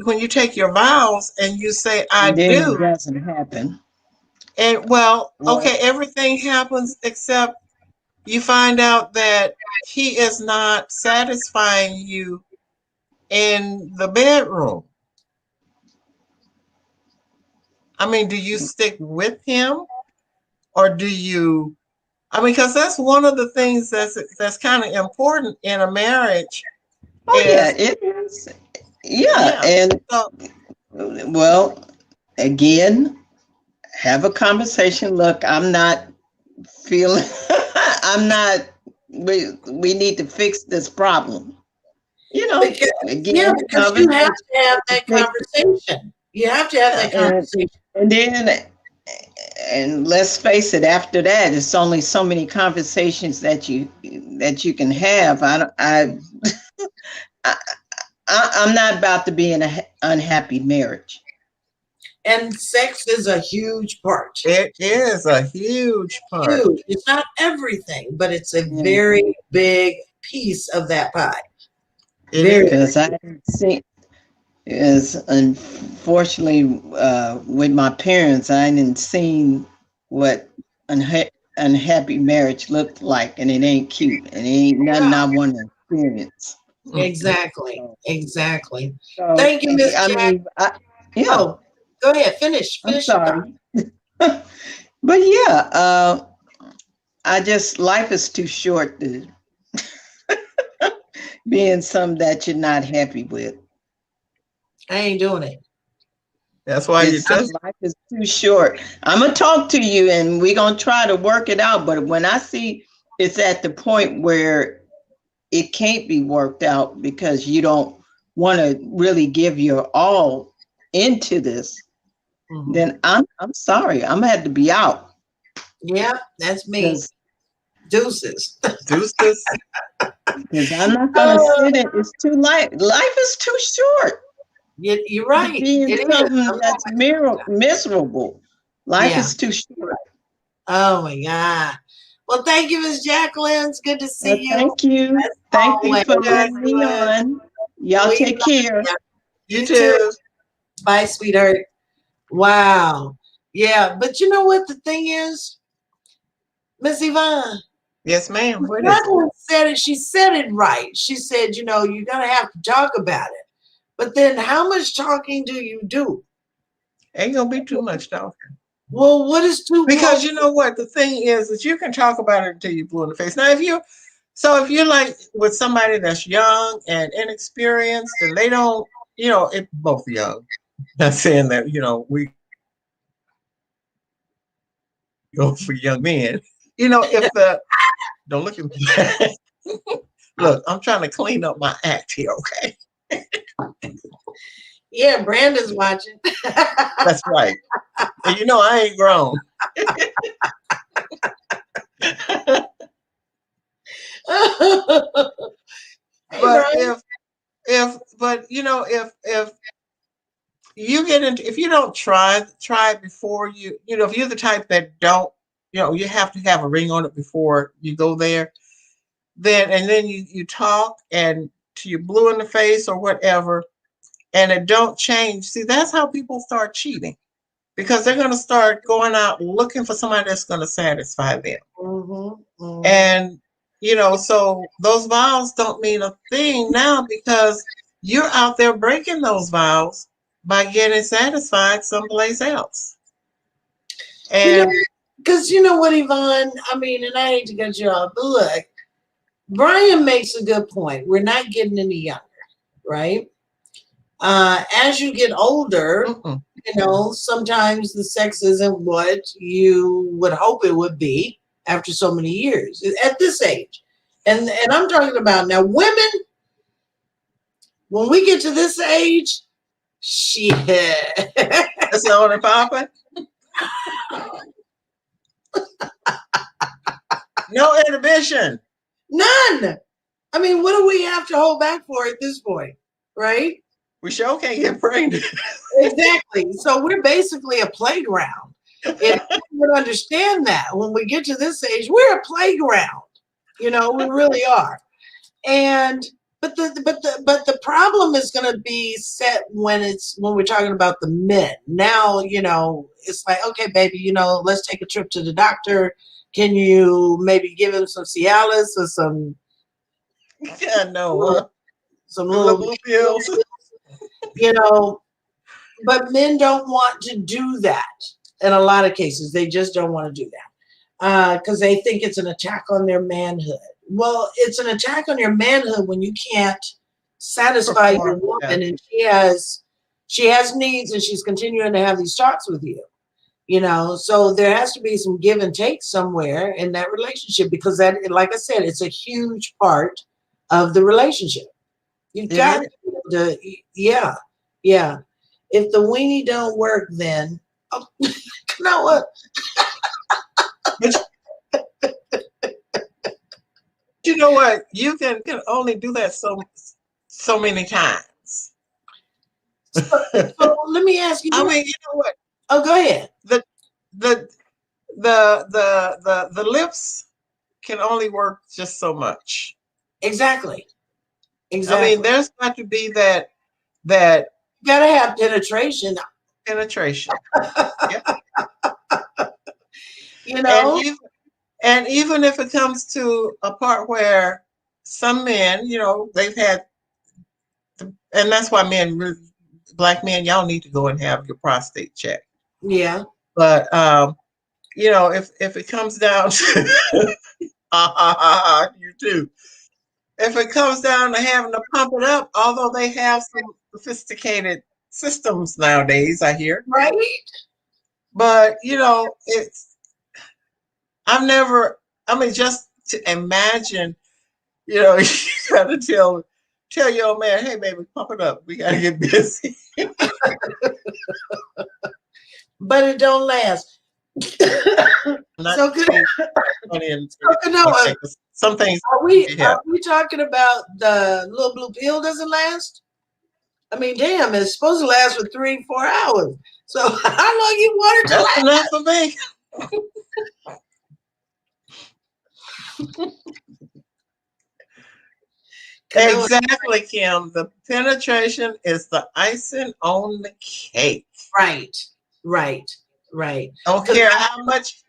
when you take your vows and you say, I do. It doesn't happen. And okay, everything happens except, you find out that he is not satisfying you in the bedroom. I mean, do you stick with him, or do you? I mean, because that's one of the things that's kind of important in a marriage. Oh yeah, Is it is. Yeah, and so, well, again, have a conversation. Look, I'm not feeling. I'm not. We need to fix this problem. You know, Because, yeah, again, because you have to have that conversation. You have to have that conversation. and then, and let's face it, after that, it's only so many conversations that you can have. I'm not about to be in an unhappy marriage. And sex is a huge part. it is a huge part. Huge. It's not everything, but it's a very big piece of that pie. Because I didn't see, is unfortunately with my parents, I didn't see what unhappy marriage looked like, and it ain't cute, and it ain't nothing I want to experience. Exactly. Exactly. So, Thank you, Miss Jack. mean, yeah. Oh, go ahead. Finish. I'm Finish. sorry. But yeah, I just, life is too short to be in something that you're not happy with. I ain't doing it. That's why you just life is too short. I'm gonna talk to you, and we're gonna try to work it out. But when I see it's at the point where it can't be worked out because you don't want to really give your all into this, then I'm sorry. I'm gonna have to be out. Yeah, that's me. Deuces. Deuces. Because I'm not gonna sit it. It's too life. Life is too short. You're right. It something that's miserable. Life is too short. Oh my God. Well, thank you, Miss Jacqueline. It's good to see you. Thank you. Thank you for having me on. Y'all take care. You too. Bye, sweetheart. Wow. Yeah, but you know what the thing is, Miss Yvonne? Yes, ma'am. Jacqueline said it. She said it right. She said, you're gonna have to talk about it. But then how much talking do you do? Ain't gonna be too much talking. Well, what is too much? Because you know what? The thing is that you can talk about it until you're blue in the face. Now, if you're like with somebody that's young and inexperienced and they don't, both young. Not saying that, we go for young men. Don't look at me. Look, I'm trying to clean up my act here, okay? Yeah, Brandon's watching. That's right. And I ain't grown. But if you get into, if you don't try it before if you're the type that don't, you have to have a ring on it before you go there, then you talk and till you're blue in the face or whatever, and it don't change. See, that's how people start cheating, because they're going to start going out looking for somebody that's going to satisfy them. And so those vows don't mean a thing now, because you're out there breaking those vows by getting satisfied someplace else. And because you know what, Yvonne, I mean, and I hate to cut you off, but look, Brian makes a good point. We're not getting any younger, right? As you get older, sometimes the sex isn't what you would hope it would be after so many years at this age. And I'm talking about now women, when we get to this age, shit. That's not what popping. No inhibition. None. I mean, what do we have to hold back for at this point, right? We sure can't get pregnant. Exactly. So we're basically a playground. If you would understand that, when we get to this age, we're a playground. We really are. And but the problem is going to be set when we're talking about the men. Now, it's like, okay, baby, let's take a trip to the doctor. Can you maybe give him some Cialis or some? Yeah, no, some the little little pills. you know, but men don't want to do that. In a lot of cases, they just don't want to do that because they think it's an attack on their manhood. Well, it's an attack on your manhood when you can't satisfy your Perform, woman, yeah. and she has needs, and she's continuing to have these talks with you. So there has to be some give and take somewhere in that relationship, because that, like I said, it's a huge part of the relationship. You've It got is. to, yeah, yeah. If the weenie don't work, then you know what? You know what? You can only do that so many times. So let me ask you. I mean, you know what? Oh, go ahead. The lips can only work just so much. Exactly. I mean, there's got to be that You gotta have penetration. penetration. Yeah. And even if it comes to a part where some men, they've had, and that's why black men, y'all need to go and have your prostate checked. Yeah. But if it comes down to you too. If it comes down to having to pump it up, although they have some sophisticated systems nowadays, I hear. Right. But just to imagine, you gotta tell your old man, hey baby, pump it up. We gotta get busy. But it don't last. So good. Some things. Are we talking about the little blue pill doesn't last? I mean, damn, it's supposed to last for 3-4 hours. So how long you want it to last? That's enough for me. Exactly, Kim. The penetration is the icing on the cake. Right. Don't care how much.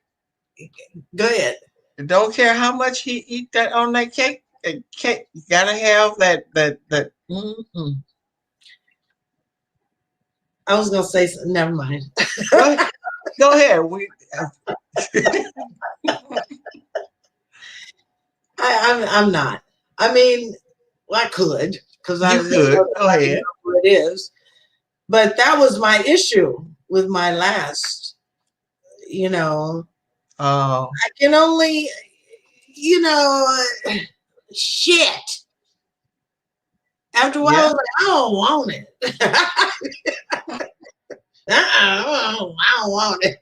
Go ahead. Don't care how much he eat that on that cake. You gotta have that. Mm-hmm. I was gonna say something. Never mind. Go ahead. I'm not. I mean, well, I could, because I could. Go ahead. What it is, but that was my issue with my last. I can only, shit. After a while, I was like, I don't want it. I don't want it.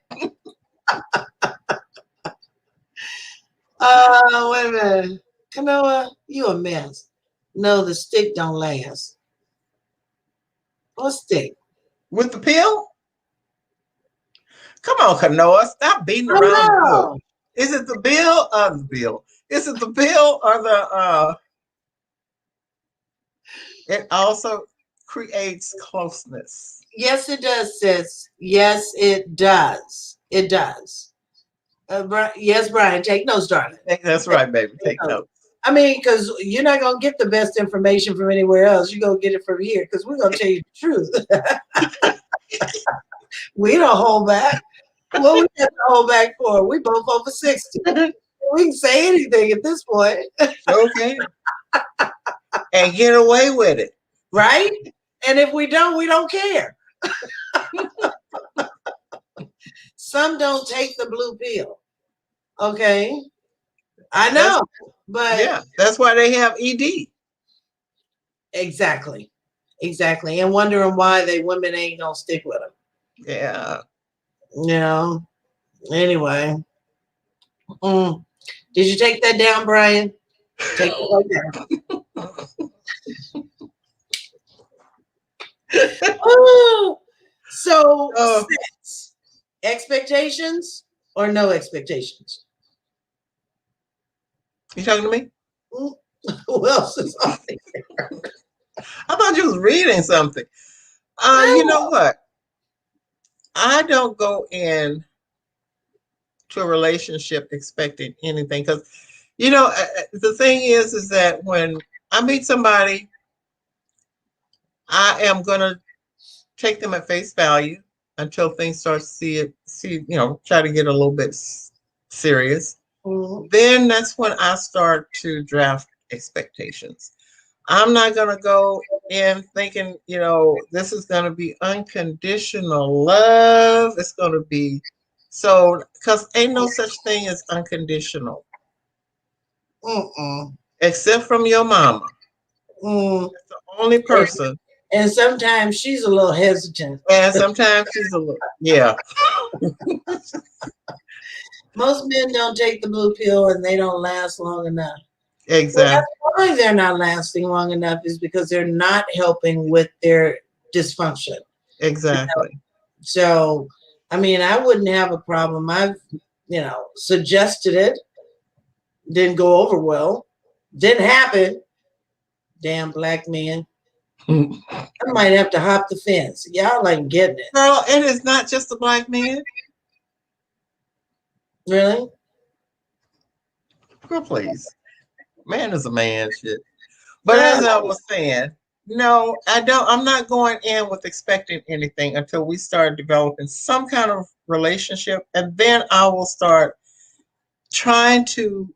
Wait a minute. Kanoa, you a mess. No, the stick don't last. What stick? With the pill? Come on, Kanoa. Stop beating around the bush. Is it the bill or the bill? Is it the bill or the it also creates closeness. Yes, it does, sis. Yes, it does. It does. Yes, Brian, take notes, darling. That's right, baby. Take notes. I mean, because you're not going to get the best information from anywhere else. You're going to get it from here, because we're going to tell you the truth. We don't hold back. What we have to hold back for? We both over 60. We can say anything at this point. Okay. And get away with it. Right? And if we don't care. Some don't take the blue pill. Okay. I know. But yeah, that's why they have ED. Exactly. And wondering why women ain't gonna stick with them. Yeah. Anyway. Did you take that down, Brian? Take it down. So sex. Expectations or no expectations? You talking to me? Who else is on there? I thought you was reading something. You know what? I don't go in to a relationship expecting anything. Because, you know, the thing is that when I meet somebody, I am going to take them at face value until things start to try to get a little bit serious. Mhm. Then that's when I start to draft expectations. I'm not going to go in thinking, you know, this is going to be unconditional love. It's going to be so, because ain't no such thing as unconditional, Mm-mm. except from your mama. Mm. That's the only person. And sometimes she's a little hesitant. And sometimes she's a little, yeah. Most men don't take the blue pill and they don't last long enough. Exactly. Well, that's why they're not lasting long enough is because they're not helping with their dysfunction. Exactly. You know? So, I mean, I wouldn't have a problem. I've, suggested it. Didn't go over well. Didn't happen. Damn black men. I might have to hop the fence. Y'all ain't getting it. Girl, it is not just the black men. Really? Girl, please. Man is a man, shit. But as I was saying, no, I'm not going in with expecting anything until we start developing some kind of relationship. And then I will start trying to,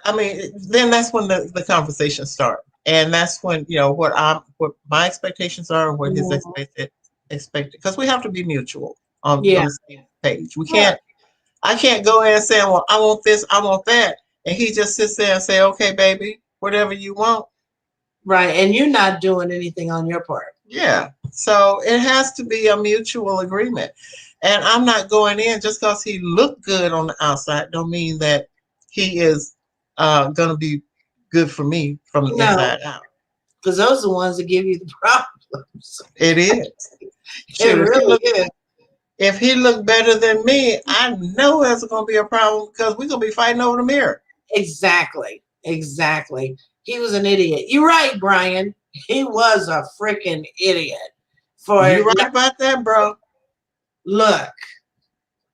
then that's when the conversation starts. And that's when, what my expectations are and what his expected, because we have to be mutual on the same page. I can't go in and say, well, I want this, I want that. And he just sits there and say, okay, baby, whatever you want. Right. And you're not doing anything on your part. Yeah. So it has to be a mutual agreement. And I'm not going in just because he looked good on the outside don't mean that he is going to be good for me from the inside out. Because those are the ones that give you the problems. It is. It really is. If he looked better than me, I know there's going to be a problem because we're going to be fighting over the mirror. Exactly. He was an idiot. You're right, Brian. He was a freaking idiot. You're right about that, bro. Look,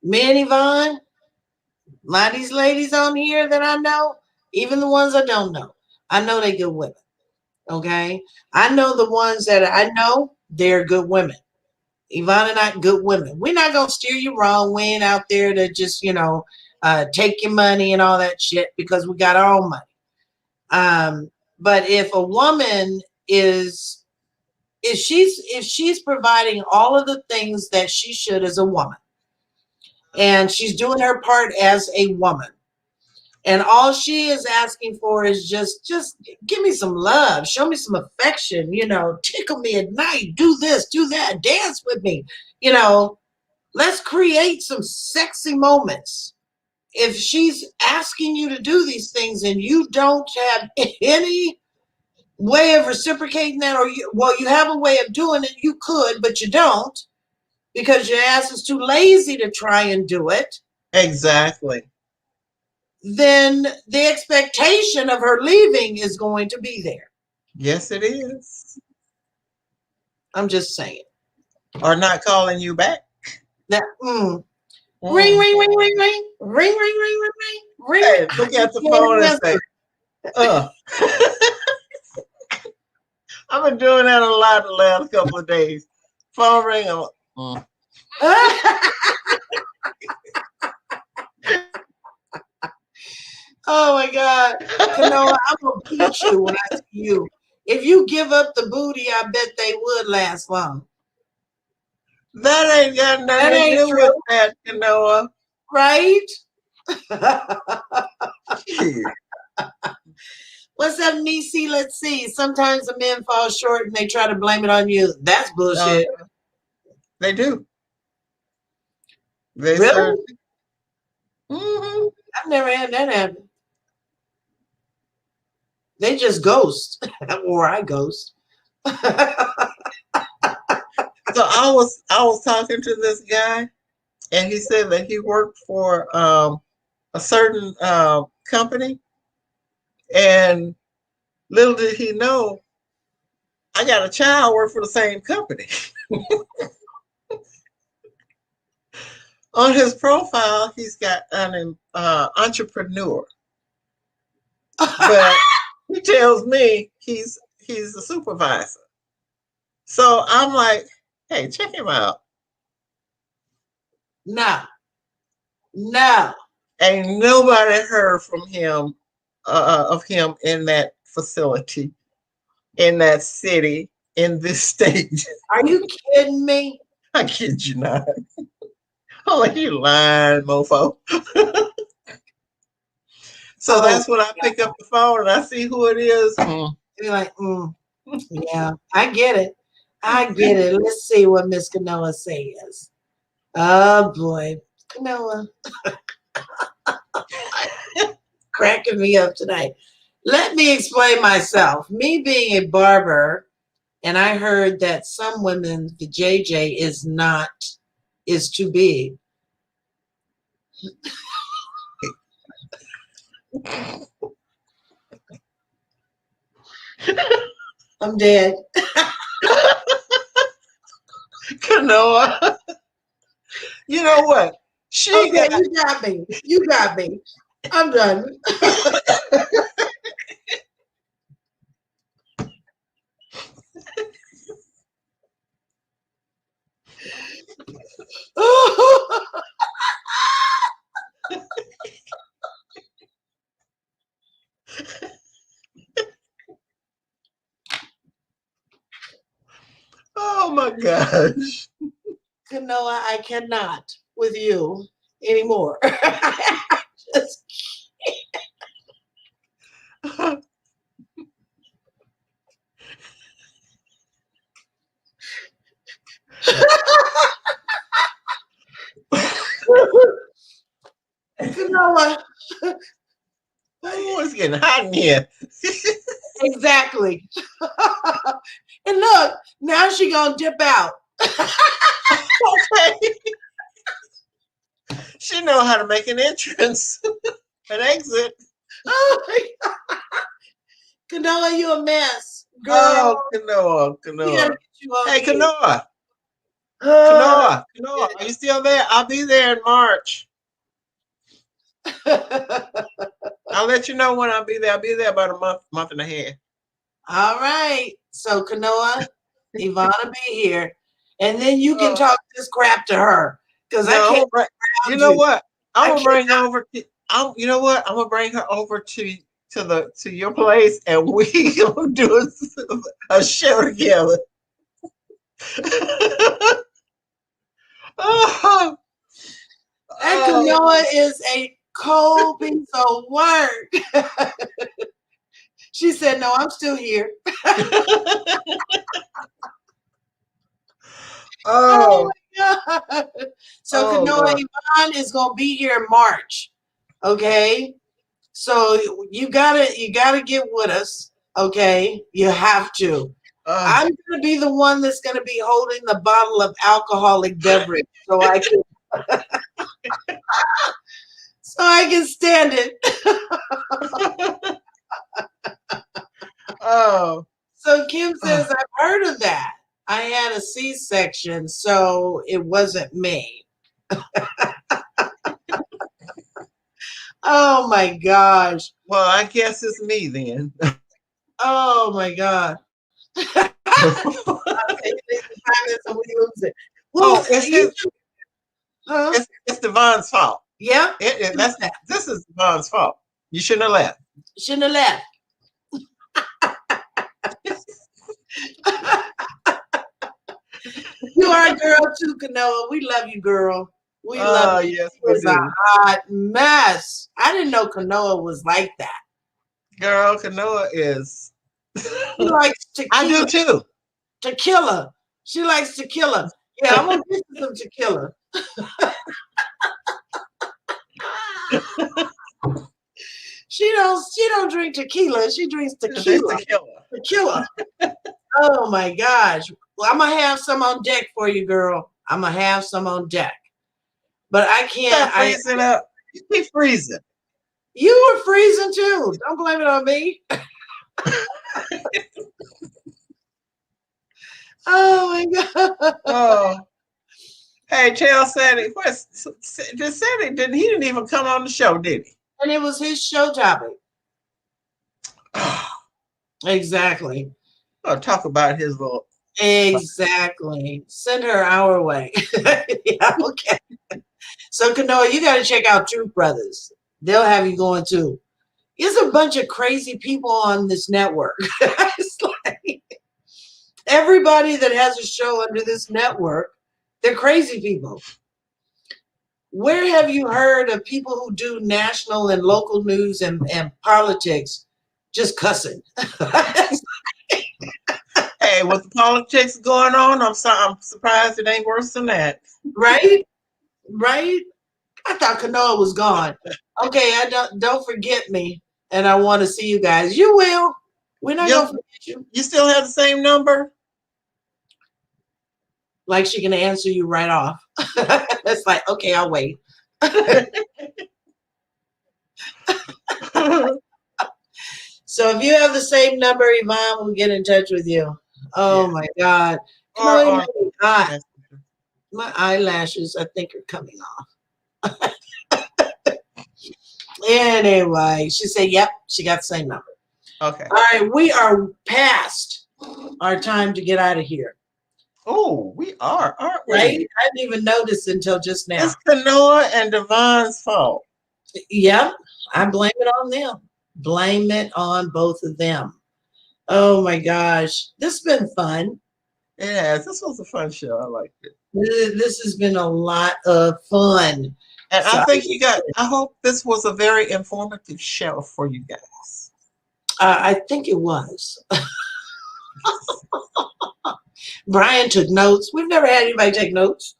me and Yvonne, a lot of these ladies on here that I know, even the ones I don't know, I know they good women. Okay? I know the ones that I know, they're good women. Yvonne and I, good women. We're not going to steer you wrong. We ain't out there to just, take your money and all that shit because we got our own money. But if a woman if she's providing all of the things that she should as a woman, and she's doing her part as a woman, and all she is asking for is just give me some love, show me some affection, tickle me at night, do this, do that, dance with me, let's create some sexy moments. If she's asking you to do these things and you don't have any way of reciprocating that, or you have a way of doing it, you could, but you don't because your ass is too lazy to try and do it. Exactly. Then the expectation of her leaving is going to be there. Yes, it is. I'm just saying. Or not calling you back. That ring, ring, ring, ring, ring, ring, ring, ring, ring, ring, ring. Hey, look at the phone and say, I've been doing that a lot the last couple of days. Phone ring. Oh my God. Kanoa, I'm going to beat you when I see you. If you give up the booty, I bet they would last long. That ain't got nothing to do with that, Kanoa. Right? What's up, Nisi? Let's see. Sometimes the men fall short and they try to blame it on you. That's bullshit. They do. They really? Mm-hmm. I've never had that happen. They just ghost, or I ghost. So I was talking to this guy, and he said that he worked for a certain company, and little did he know, I got a child work for the same company. On his profile, he's got an entrepreneur, but he tells me he's a supervisor. So I'm like, hey, check him out. No. Ain't nobody heard from him of him in that facility, in that city, in this state. Are you kidding me? I kid you not. Oh, you lying, mofo. So that's when I pick up the phone and I see who it is. You're like, yeah, I get it. Let's see what Miss Kanoa says. Oh boy, Kanoa. Cracking me up tonight. Let me explain myself. Me being a barber, and I heard that some women, the JJ is too big. I'm dead. Kanoa. You know what? You got me. I'm done. Oh my gosh. Kanoa, I cannot with you anymore. Just Kanoa. Oh, it's getting hot in here. Exactly. And look, now she gonna dip out. Okay. She know how to make an entrance, an exit. Oh my God. Kanoa, you a mess. Girl. Oh, Kanoa. We gotta get you on Hey, here. Kanoa. Kanoa, are you still there? I'll be there in March. I'll let you know when I'll be there. I'll be there about a month and a half. All right. So Kanoa, Ivana be here. And then you can talk this crap to her. Because I can't. You know what? I'm gonna bring her over. You know what? I'm gonna bring her over to your place, and we gonna do a show together. That Kanoa is a cold piece of work. She said, no, I'm still here. Oh my God. So Kanoa Yvonne is gonna be here in March. Okay. So you gotta get with us. Okay. You have to. I'm gonna be the one that's gonna be holding the bottle of alcoholic beverage so I can stand it. Oh. So Kim says, I've heard of that. I had a C-section, so it wasn't me. Oh my gosh. Well, I guess it's me then. Oh my God. Well, it's Devon's fault. Yeah. This is Devon's fault. You shouldn't have left. Shouldn't have left. You are a girl too, Kanoa. We love you, girl. We love you. Yes, it was a hot mess. I didn't know Kanoa was like that. Girl, Kanoa is. She likes tequila. I do too. Tequila. She likes tequila. Yeah, I'm gonna get you some tequila. She don't drink tequila. She drinks tequila. Tequila. Oh my gosh. Well, I'm gonna have some on deck for you, girl. I'm gonna have some on deck. But I can't. Freezing up. You keep freezing. You were freezing too. Don't blame it on me. Oh my God. Oh. Hey, tell Ceddy, just Ceddy he didn't even come on the show, did he? And it was his show topic. Exactly. Oh, talk about his little. Exactly. Send her our way. Yeah, okay. So Kanoa, you got to check out Truth Brothers. They'll have you going too. There's a bunch of crazy people on this network. It's like everybody that has a show under this network, they're crazy people. Where have you heard of people who do national and local news and politics just cussing? Hey, with the politics going on, I'm surprised it ain't worse than that. Right? Right? I thought Kanoa was gone. Okay, don't forget me, and I want to see you guys. You will. We're not gonna forget you. You still have the same number? Like she can answer you right off. It's like, okay, I'll wait. So if you have the same number, Yvonne will get in touch with you. Oh my God. My eyelashes, I think, are coming off. Anyway, she said, yep, she got the same number. Okay. All right, we are past our time to get out of here. Oh, we are, aren't we? Right? I didn't even notice until just now. It's Kanoa and Devon's fault. Yep, I blame it on them. Blame it on both of them. Oh my gosh, this has been fun. It has. This was a fun show. I liked it. This has been a lot of fun. And so I hope this was a very informative show for you guys. I think it was. Brian took notes. We've never had anybody take notes.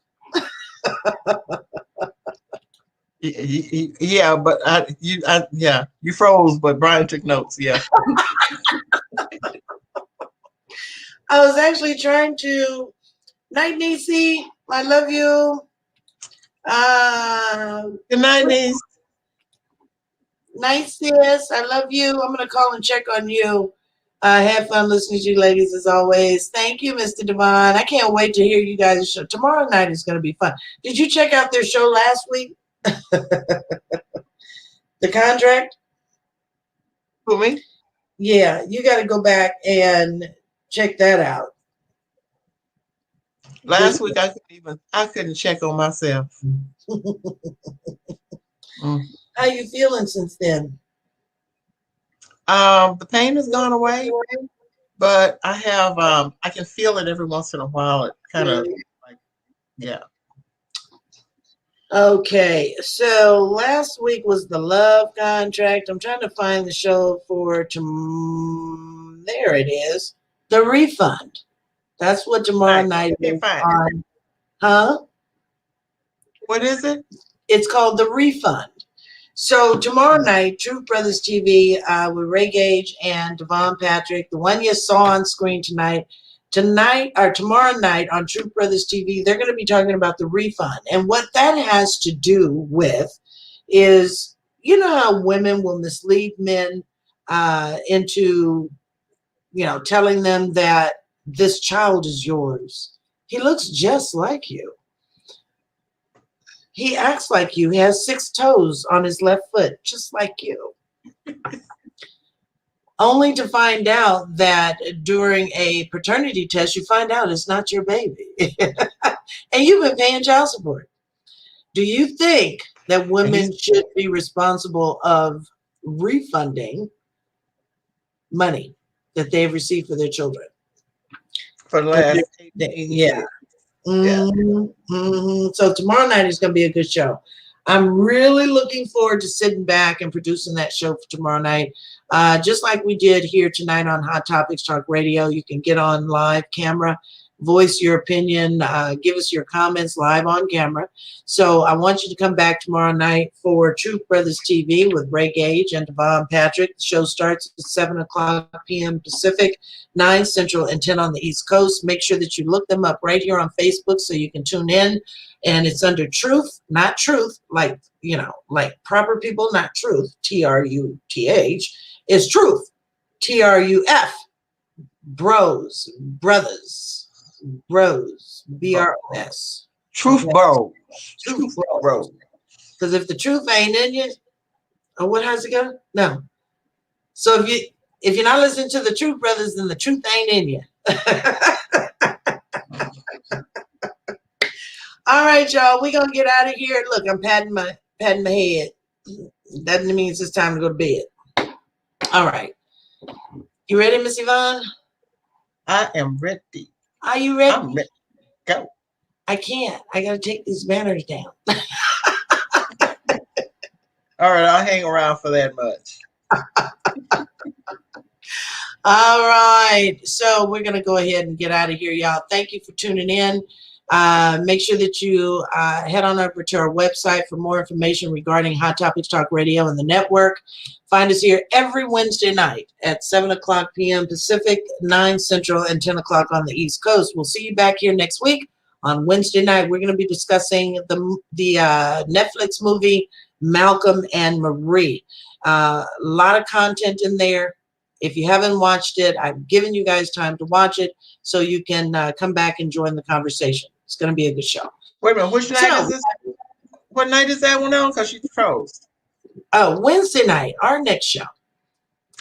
Yeah, but you froze, but Brian took notes. Yeah. I was actually trying to. Night, Niecy. I love you. Good night, niece. Night, sis. I love you. I'm gonna call and check on you. Have fun listening to you ladies as always. Thank you, Mr. Devon. I can't wait to hear you guys' show. Tomorrow night is gonna be fun. Did you check out their show last week? The Contract? Who, me? Yeah, you got to go back and check that out. Last week I couldn't check on myself. How you feeling since then? The pain has gone away, but I have I can feel it every once in a while. It kind of like, yeah. Okay, so last week was the Love Contract. I'm trying to find the show for there it is. The Refund. That's what tomorrow night is on. Huh? What is it? It's called The Refund. So tomorrow night, Truth Brothers TV with Ray Gage and Devon Patrick, the one you saw on screen tomorrow night on Truth Brothers TV, they're going to be talking about the refund. And what that has to do with is, you know how women will mislead men into, telling them that this child is yours. He looks just like you. He acts like you. He has 6 toes on his left foot, just like you. Only to find out that during a paternity test, you find out it's not your baby. And you've been paying child support. Do you think that women should be responsible of refunding money that they've received for their children? For the last 18 years. So tomorrow night is going to be a good show. I'm really looking forward to sitting back and producing that show for tomorrow night. Just like we did here tonight on Hot Topics Talk Radio. You can get on live camera, voice your opinion, give us your comments live on camera. So I want you to come back tomorrow night for Truth Brothers TV with Ray Gage and Devon Patrick. The show starts at 7 o'clock p.m. Pacific, 9 Central, and 10 on the East Coast. Make sure that you look them up right here on Facebook so you can tune in. And it's under Truth, not Truth, like proper people, not Truth, Truth. It's Truth, Truf, Bros, Brothers, Bros, Bros. Truth Okay. bros. Truth bros. Because if the truth ain't in you, or what has it go? No. So if you're not listening to the Truth Brothers, then the truth ain't in you. All right, y'all. We're gonna get out of here. Look, I'm patting my head. That means it's time to go to bed. All right. You ready, Miss Yvonne? I am ready. Are you ready? I'm ready. Go. I can't. I gotta take these banners down. All right, I'll hang around for that much. All right. So we're going to go ahead and get out of here, y'all. Thank you for tuning in. Make sure that you head on over to our website for more information regarding Hot Topics Talk Radio and the network. Find us here every Wednesday night at 7 o'clock p.m. Pacific, 9 Central, and 10 o'clock on the East Coast. We'll see you back here next week on Wednesday night. We're going to be discussing the Netflix movie Malcolm and Marie. A lot of content in there. If you haven't watched it, I've given you guys time to watch it so you can come back and join the conversation. It's going to be a good show. Wait a minute, which night is this? What night is that one on? Because she froze. Oh, Wednesday night, our next show.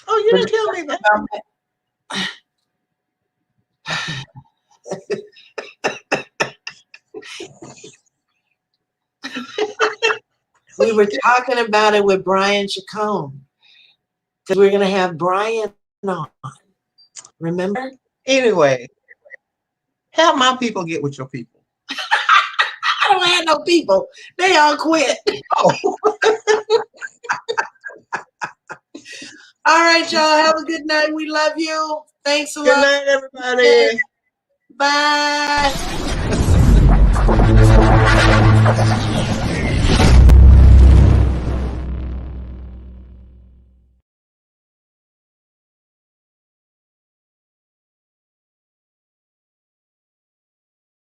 Oh, you didn't tell me that. We were talking about it with Brian Chacon because we're going to have Brian on. Remember? Anyway, how my people get with your people? I don't have no people. They all quit. Oh. All right, y'all. Have a good night. We love you. Thanks a lot. Good night, everybody. Bye.